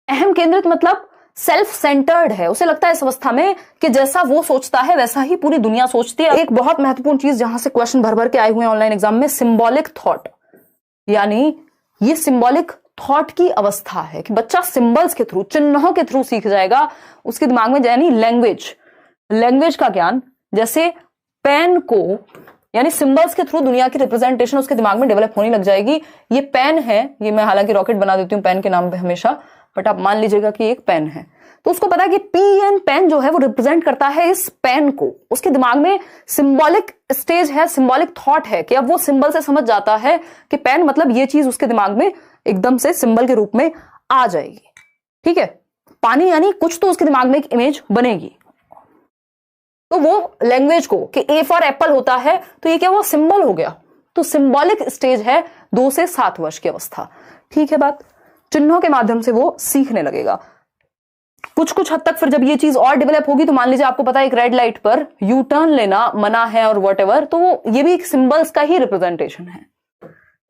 अहम केंद्रित मतलब सेल्फ सेंटर्ड है, उसे लगता है इस अवस्था में कि जैसा वो सोचता है वैसा ही पूरी दुनिया सोचती है। एक बहुत महत्वपूर्ण चीज जहां से क्वेश्चन भर भर के आए हुए हैं ऑनलाइन एग्जाम में, सिंबॉलिक थॉट, यानी ये सिंबॉलिक थॉट की अवस्था है कि बच्चा सिंबल्स के थ्रू, चिन्हों के थ्रू सीख जाएगा उसके दिमाग में, यानी लैंग्वेज का ज्ञान। जैसे पेन को, यानी सिंबल्स के थ्रू दुनिया की रिप्रेजेंटेशन उसके दिमाग में डेवलप होने लग जाएगी। ये पेन है, ये मैं हालांकि रॉकेट बना देती हूँ पेन के नाम पे हमेशा, बट आप मान लीजिएगा कि एक पेन है, तो उसको पता है कि पेन, पेन जो है वो रिप्रेजेंट करता है इस पेन को। उसके दिमाग में सिंबॉलिक स्टेज है, सिंबॉलिक थॉट है कि अब वो सिंबल से समझ जाता है कि पेन मतलब ये चीज उसके दिमाग में एकदम से सिंबल के रूप में आ जाएगी, ठीक है। पानी यानी कुछ तो उसके दिमाग में एक इमेज बनेगी, तो वो लैंग्वेज को कि ए फॉर एप्पल होता है तो ये क्या, वो सिंबल हो गया। तो सिंबॉलिक स्टेज है 2 से 7 वर्ष की अवस्था, ठीक है बात। चिन्हों के माध्यम से वो सीखने लगेगा। कुछ हद तक फिर जब ये चीज और डेवलप होगी, तो मान लीजिए आपको पता है एक रेड लाइट पर यू टर्न लेना मना है और व्हाटएवर, तो वो ये भी एक सिंबल्स का ही रिप्रेजेंटेशन है,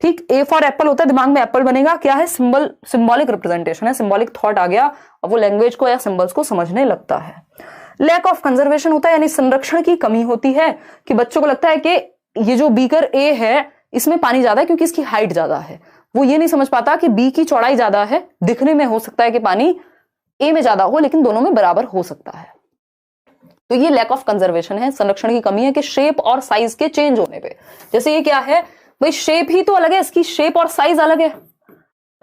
ठीक। ए फॉर एप्पल होता है, दिमाग में एप्पल बनेगा, क्या है, सिंबल, सिंबॉलिक रिप्रेजेंटेशन है, सिंबॉलिक थॉट आ गया, और वो लैंग्वेज को या सिंबल्स को समझने लगता है। लैक ऑफ कंजर्वेशन होता है, यानी संरक्षण की कमी होती है, कि बच्चों को लगता है कि ये जो बीकर ए है इसमें पानी ज्यादा है क्योंकि इसकी हाइट ज्यादा है। वो ये नहीं समझ पाता कि बी की चौड़ाई ज्यादा है, दिखने में हो सकता है कि पानी ए में ज्यादा हो, लेकिन दोनों में बराबर हो सकता है। तो ये लैक ऑफ कंजर्वेशन है, संरक्षण की कमी है, कि शेप और साइज के चेंज होने पे, जैसे ये क्या है भाई, शेप ही तो अलग है, इसकी शेप और साइज अलग है,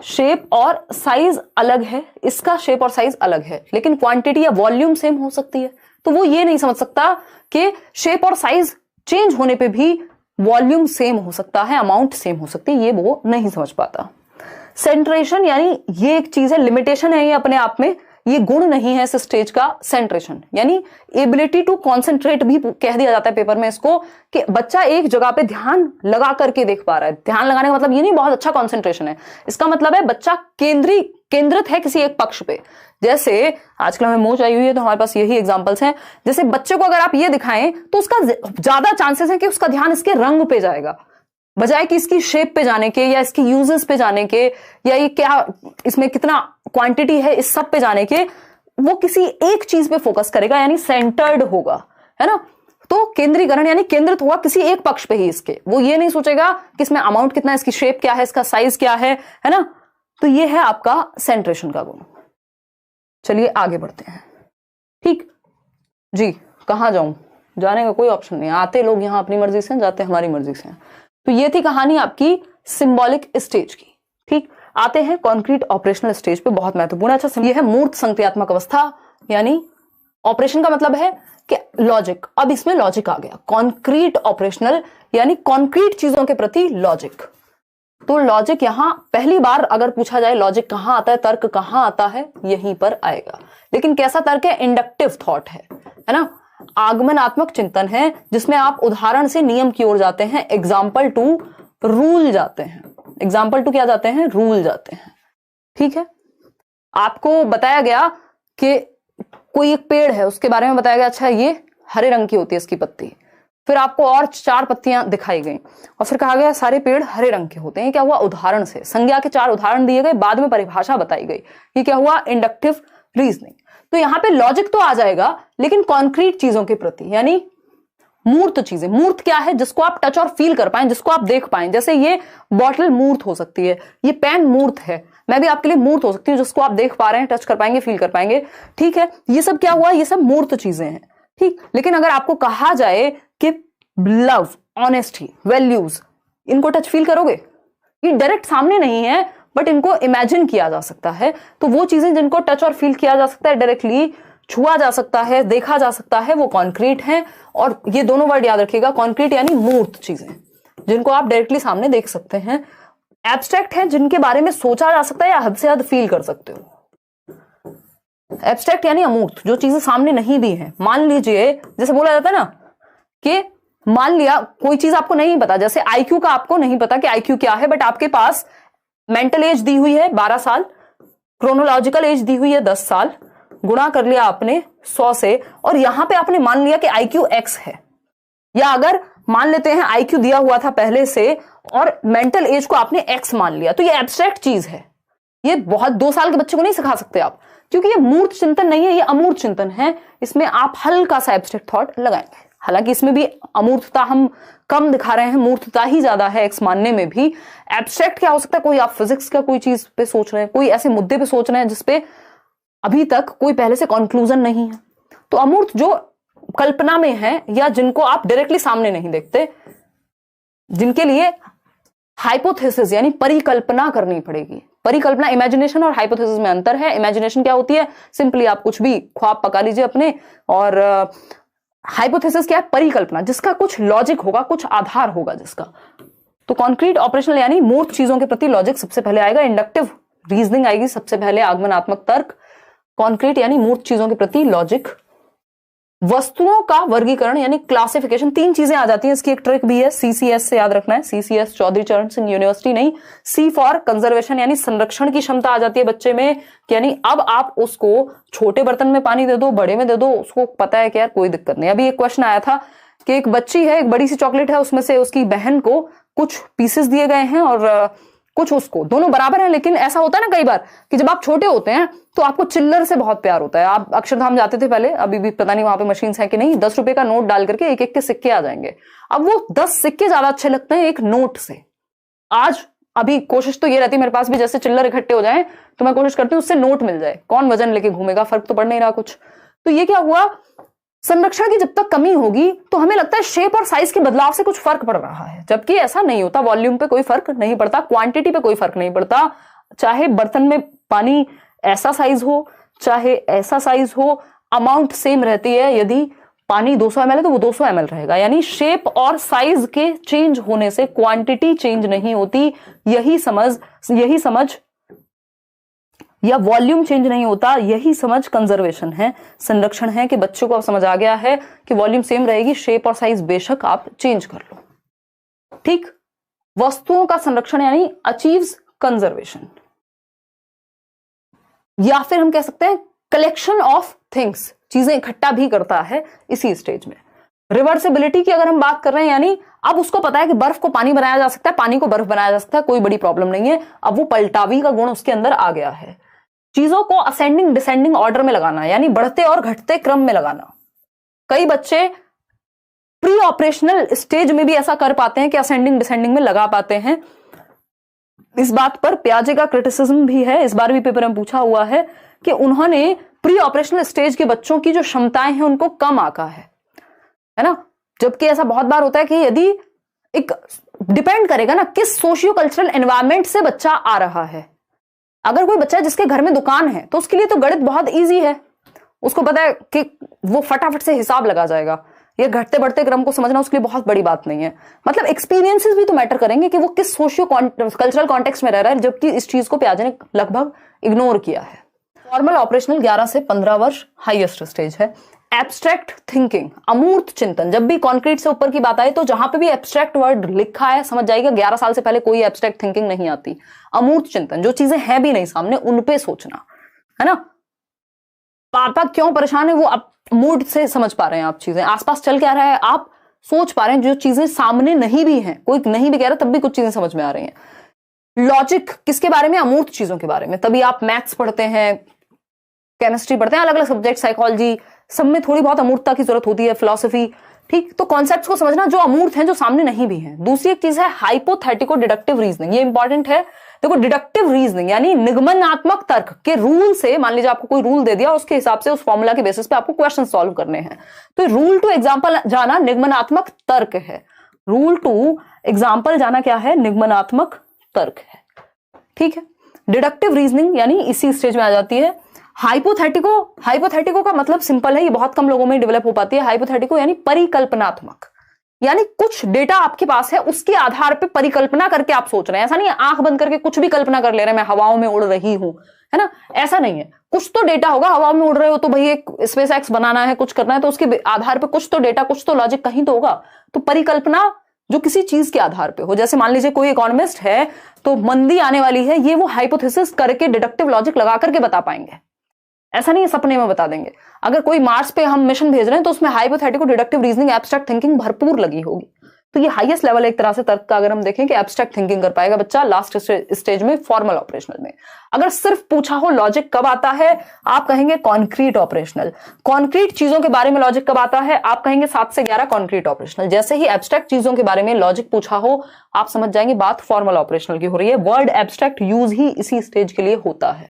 शेप और साइज अलग है, इसका शेप और साइज अलग है, लेकिन क्वांटिटी या वॉल्यूम सेम हो सकती है। तो वो ये नहीं समझ सकता कि शेप और साइज चेंज होने पे भी वॉल्यूम सेम हो सकता है, अमाउंट सेम हो सकती है, ये वो नहीं समझ पाता। सेंट्रेशन, यानी ये एक चीज है, लिमिटेशन है ये अपने आप में, ये गुण नहीं है इस स्टेज का। सेंट्रेशन यानी एबिलिटी टू कॉन्सेंट्रेट भी कह दिया जाता है पेपर में इसको, कि बच्चा एक जगह पे ध्यान लगा करके देख पा रहा है। ध्यान लगाने का मतलब ये नहीं बहुत अच्छा कॉन्सेंट्रेशन है, इसका मतलब है बच्चा केंद्रित है किसी एक पक्ष पे। जैसे आजकल हमें मोच आई हुई है तो हमारे पास यही एग्जांपल्स हैं। जैसे बच्चे को अगर आप ये दिखाएं तो उसका ज्यादा चांसेस है कि उसका ध्यान इसके रंग पे जाएगा, बजाय कि इसकी शेप पे जाने के, या इसकी यूजेस पे जाने के, या ये क्या इसमें कितना क्वांटिटी है, इस सब पे जाने के। वो किसी एक चीज पे फोकस करेगा, यानी सेंटर्ड होगा, है ना। तो केंद्रीकरण यानी केंद्रित होगा किसी एक पक्ष पे ही इसके, वो ये नहीं सोचेगा कि इसमें अमाउंट कितना है, इसकी शेप क्या है, इसका साइज क्या है ना। तो ये है आपका सेंट्रेशन का गुण। चलिए आगे बढ़ते हैं, ठीक जी। कहां जाऊं, जाने का कोई ऑप्शन नहीं, आते लोग यहां अपनी मर्जी से, जाते हमारी मर्जी से। तो ये थी कहानी आपकी सिंबॉलिक स्टेज की, ठीक। आते हैं कॉन्क्रीट ऑपरेशनल स्टेज पे, बहुत महत्वपूर्ण। अच्छा, ये है मूर्त संक्रियात्मक अवस्था, यानी ऑपरेशन का मतलब है कि लॉजिक। अब इसमें लॉजिक आ गया, कॉन्क्रीट ऑपरेशनल यानी कॉन्क्रीट चीजों के प्रति लॉजिक। तो लॉजिक यहां पहली बार अगर पूछा जाए लॉजिक कहां आता है, तर्क कहां आता है, यहीं पर आएगा। लेकिन कैसा तर्क है, इंडक्टिव थॉट है ना, आगमनात्मक चिंतन है, जिसमें आप उदाहरण से नियम की ओर जाते हैं, एग्जाम्पल टू रूल जाते हैं। एग्जाम्पल टू क्या जाते हैं, रूल जाते हैं, ठीक है। आपको बताया गया कि कोई एक पेड़ है, उसके बारे में बताया गया, अच्छा ये हरे रंग की होती है इसकी पत्ती, फिर आपको और 4 पत्तियां दिखाई गई और फिर कहा गया सारे पेड़ हरे रंग के होते हैं। क्या हुआ, उदाहरण से संज्ञा के 4 उदाहरण दिए गए, बाद में परिभाषा बताई गई। ये क्या हुआ, इंडक्टिव रीजनिंग। तो यहां पे लॉजिक तो आ जाएगा, लेकिन कॉन्क्रीट चीजों के प्रति, यानी मूर्त चीजें। मूर्त क्या है, जिसको आप टच और फील कर पाए, जिसको आप देख पाए। जैसे ये बॉटल मूर्त हो सकती है, ये पेन मूर्त है, मैं भी आपके लिए मूर्त हो सकती हूँ, जिसको आप देख पा रहे हैं, टच कर पाएंगे, फील कर पाएंगे, ठीक है। ये सब क्या हुआ, ये सब मूर्त चीजें हैं, ठीक। लेकिन अगर आपको कहा जाए कि लव, ऑनेस्टी, वैल्यूज, इनको टच फील करोगे, ये डायरेक्ट सामने नहीं है, बट इनको इमेजिन किया जा सकता है। तो वो चीजें जिनको टच और फील किया जा सकता है, डायरेक्टली छुआ जा सकता है, देखा जा सकता है, वो कॉन्क्रीट है। और ये दोनों वर्ड याद रखिएगा, कॉन्क्रीट यानी मूर्त चीजें, जिनको आप डायरेक्टली सामने देख सकते हैं। एब्स्ट्रैक्ट है, जिनके बारे में सोचा जा सकता है या हद से हद फील कर सकते हो। एब्स्ट्रैक्ट यानी अमूर्त, जो चीजें सामने नहीं भी है। मान लीजिए, जैसे बोला जाता है ना कि मान लिया कोई चीज आपको नहीं पता, जैसे आईक्यू का आपको नहीं पता कि आईक्यू क्या है, बट आपके पास मेंटल एज दी हुई है 12 साल, क्रोनोलॉजिकल एज दी हुई है 10 साल, गुणा कर लिया आपने 100 से, और यहां पे आपने मान लिया कि आईक्यू एक्स है। या अगर मान लेते हैं IQ दिया हुआ था पहले से और मेंटल एज को आपने X मान लिया, तो ये एब्स्ट्रैक्ट चीज है, ये बहुत 2 साल के बच्चे को नहीं सिखा सकते आप, क्योंकि ये मूर्त चिंतन नहीं है, ये अमूर्त चिंतन है। इसमें आप हल्का सा एब्स्ट्रैक्ट थॉट लगाएंगे, हालांकि इसमें भी अमूर्तता हम कम दिखा रहे हैं, मूर्तता ही ज्यादा है X मानने में भी। एब्स्ट्रैक्ट क्या हो सकता है, कोई आप फिजिक्स का कोई चीज पे सोच रहे हैं, कोई ऐसे मुद्दे पे सोच रहे हैं जिसपे अभी तक कोई पहले से कंक्लूजन नहीं है। तो अमूर्त जो कल्पना में है या जिनको आप डायरेक्टली सामने नहीं देखते, जिनके लिए हाइपोथेसिस यानी परिकल्पना करनी पड़ेगी। परिकल्पना, इमेजिनेशन और हाइपोथेसिस में अंतर है। इमेजिनेशन क्या होती है, सिंपली आप कुछ भी ख्वाब पका लीजिए अपने, और हाइपोथेसिस क्या है, परिकल्पना जिसका कुछ लॉजिक होगा, कुछ आधार होगा जिसका। तो कॉन्क्रीट ऑपरेशनल यानी मूर्त चीजों के प्रति लॉजिक सबसे पहले आएगा, इंडक्टिव रीजनिंग आएगी सबसे पहले, आगमनात्मक तर्क। कॉन्क्रीट यानी मूर्त चीजों के प्रति लॉजिक। वस्तुओं का वर्गीकरण यानी क्लासिफिकेशन, 3 चीजें आ जाती हैं, इसकी एक ट्रिक भी है, CCS से याद रखना है, CCS चौधरी चरण सिंह यूनिवर्सिटी नहीं, C फॉर कंजर्वेशन यानी संरक्षण की क्षमता आ जाती है बच्चे में, यानी अब आप उसको छोटे बर्तन में पानी दे दो, बड़े में दे दो, उसको पता है कि यार कोई दिक्कत नहीं। अभी एक क्वेश्चन आया था कि एक बच्ची है, एक बड़ी सी चॉकलेट है, उसमें से उसकी बहन को कुछ पीसेस दिए गए हैं और कुछ उसको, दोनों बराबर हैं, लेकिन ऐसा होता है ना कई बार कि जब आप छोटे होते हैं तो आपको चिल्लर से बहुत प्यार होता है। आप अक्षरधाम जाते थे पहले, अभी भी पता नहीं वहां पे मशीन है कि नहीं, 10 रुपए का नोट डाल करके एक एक के सिक्के आ जाएंगे। अब वो 10 सिक्के ज्यादा अच्छे लगते हैं एक नोट से। आज अभी कोशिश तो ये रहती है मेरे पास भी, जैसे चिल्लर इकट्ठे हो जाए तो मैं कोशिश करती हूँ उससे नोट मिल जाए, कौन वजन लेके घूमेगा, फर्क तो पड़ नहीं रहा कुछ। तो ये क्या हुआ, संरक्षण की जब तक कमी होगी तो हमें लगता है शेप और साइज के बदलाव से कुछ फर्क पड़ रहा है, जबकि ऐसा नहीं होता। वॉल्यूम पे कोई फर्क नहीं पड़ता, क्वांटिटी पे कोई फर्क नहीं पड़ता, चाहे बर्तन में पानी ऐसा साइज हो चाहे ऐसा साइज हो, अमाउंट सेम रहती है। यदि पानी 200 ml है तो वो 200 ml रहेगा, यानी शेप और साइज के चेंज होने से क्वांटिटी चेंज नहीं होती। यही समझ या वॉल्यूम चेंज नहीं होता, यही समझ कंजर्वेशन है, संरक्षण है, कि बच्चों को अब समझ आ गया है कि वॉल्यूम सेम रहेगी, शेप और साइज बेशक आप चेंज कर लो। ठीक, वस्तुओं का संरक्षण यानी अचीव्स कंजर्वेशन, या फिर हम कह सकते हैं कलेक्शन ऑफ थिंग्स, चीजें इकट्ठा भी करता है इसी स्टेज में। रिवर्सिबिलिटी की अगर हम बात कर रहे हैं, यानी अब उसको पता है कि बर्फ को पानी बनाया जा सकता है, पानी को बर्फ बनाया जा सकता है, कोई बड़ी प्रॉब्लम नहीं है। अब वो पलटावी का गुण उसके अंदर आ गया है। चीजों को असेंडिंग डिसेंडिंग ऑर्डर में लगाना, यानी बढ़ते और घटते क्रम में लगाना। कई बच्चे प्री ऑपरेशनल स्टेज में भी ऐसा कर पाते हैं कि असेंडिंग डिसेंडिंग में लगा पाते हैं। इस बात पर पियाजे का क्रिटिसिज्म भी है, इस बार भी पेपर में पूछा हुआ है कि उन्होंने प्री ऑपरेशनल स्टेज के बच्चों की जो क्षमताएं हैं उनको कम आंका है ना। जबकि ऐसा बहुत बार होता है कि यदि एक डिपेंड करेगा ना किस सोशियो कल्चरल एनवायरमेंट से बच्चा आ रहा है। अगर कोई बच्चा जिसके घर में दुकान है तो उसके लिए तो गणित बहुत इजी है, उसको पता है कि वो फटाफट से हिसाब लगा जाएगा। ये घटते बढ़ते क्रम को समझना उसके लिए बहुत बड़ी बात नहीं है। मतलब एक्सपीरियंसेस भी तो मैटर करेंगे कि वो किस सोशियो कल्चरल कॉन्टेक्स्ट में रह रहा है, जबकि इस चीज को पियाजे ने लगभग इग्नोर किया है। फॉर्मल ऑपरेशनल 11 से 15 वर्ष हाईएस्ट स्टेज है। एब्स्ट्रैक्ट थिंकिंग, अमूर्त चिंतन, जब भी कॉन्क्रीट से ऊपर की बात आए तो जहां पे भी एब्स्ट्रैक्ट वर्ड लिखा है समझ जाइएगा 11 साल से पहले कोई एब्स्ट्रैक्ट थिंकिंग नहीं आती। अमूर्त चिंतन, जो चीजें हैं भी नहीं सामने उन पे सोचना, है ना। पापा क्यों परेशान है वो आप मूड से समझ पा रहे हैं, आप चीजें आसपास चल क्या रहा है आप सोच पा रहे हैं, जो चीजें सामने नहीं भी हैं, कोई नहीं भी कह रहा तब भी कुछ चीजें समझ में आ रही हैं। लॉजिक किसके बारे में, अमूर्त चीजों के बारे में। तभी आप मैथ्स पढ़ते हैं, केमिस्ट्री पढ़ते हैं, अलग अलग सब्जेक्ट, साइकोलॉजी, सब में थोड़ी बहुत अमूर्तता की जरूरत होती है, फिलॉसफी। ठीक, तो कॉन्सेप्ट्स को समझना जो अमूर्त हैं, जो सामने नहीं भी हैं। दूसरी एक चीज है हाइपोथेटिको डिडक्टिव रीजनिंग, ये इंपॉर्टेंट है। देखो डिडक्टिव रीजनिंग यानी निगमनात्मक तर्क के रूल से, मान लीजिए आपको कोई रूल दे दिया, उसके हिसाब से उस फॉर्मूला के बेसिस पे आपको क्वेश्चन सॉल्व करने हैं, तो रूल टू एग्जांपल जाना निगमनात्मक तर्क है। रूल टू एग्जांपल जाना क्या है, निगमनात्मक तर्क है। ठीक है, डिडक्टिव रीजनिंग यानी इसी स्टेज में आ जाती है। हाइपोथेटिको का मतलब सिंपल है, ये बहुत कम लोगों में डेवलप हो पाती है। हाइपोथेटिको यानी परिकल्पनात्मक, यानी कुछ डेटा आपके पास है, उसके आधार पे परिकल्पना करके आप सोच रहे हैं। ऐसा नहीं है आंख बंद करके कुछ भी कल्पना कर ले रहे हैं, मैं हवाओं में उड़ रही हूं, है ना, ऐसा नहीं है। कुछ तो डेटा होगा, हवाओं में उड़ रहे हो तो भाई एक स्पेस एक्स बनाना है, कुछ करना है, तो उसके आधार पे कुछ तो डेटा, कुछ तो लॉजिक कहीं तो होगा। तो परिकल्पना जो किसी चीज के आधार पे हो, जैसे मान लीजिए कोई इकोनॉमिस्ट है तो मंदी आने वाली है, ये वो हाइपोथेसिस करके डिडक्टिव लॉजिक लगा करके बता पाएंगे। ऐसा नहीं है सपने में बता देंगे। अगर कोई मार्स पे हम मिशन भेज रहे हैं तो उसमें hypothetical, deductive reasoning, abstract thinking भरपूर लगी होगी। तो ये हाईएस्ट लेवल है एक तरह से तर्क का। अगर हम देखें कि एब्स्ट्रैक्ट थिंकिंग कर पाएगा बच्चा लास्ट स्टेज में फॉर्मल ऑपरेशनल में। अगर सिर्फ पूछा हो लॉजिक कब आता है, आप कहेंगे कॉन्क्रीट ऑपरेशनल। कॉन्क्रीट चीजों के बारे में लॉजिक कब आता है, आप कहेंगे 7 से 11 कॉन्क्रीट ऑपरेशनल। जैसे ही एब्स्ट्रैक्ट चीजों के बारे में लॉजिक पूछा हो, आप समझ जाएंगे बात फॉर्मल ऑपरेशनल की हो रही है। वर्ड एब्स्ट्रैक्ट यूज ही इसी स्टेज के लिए होता है।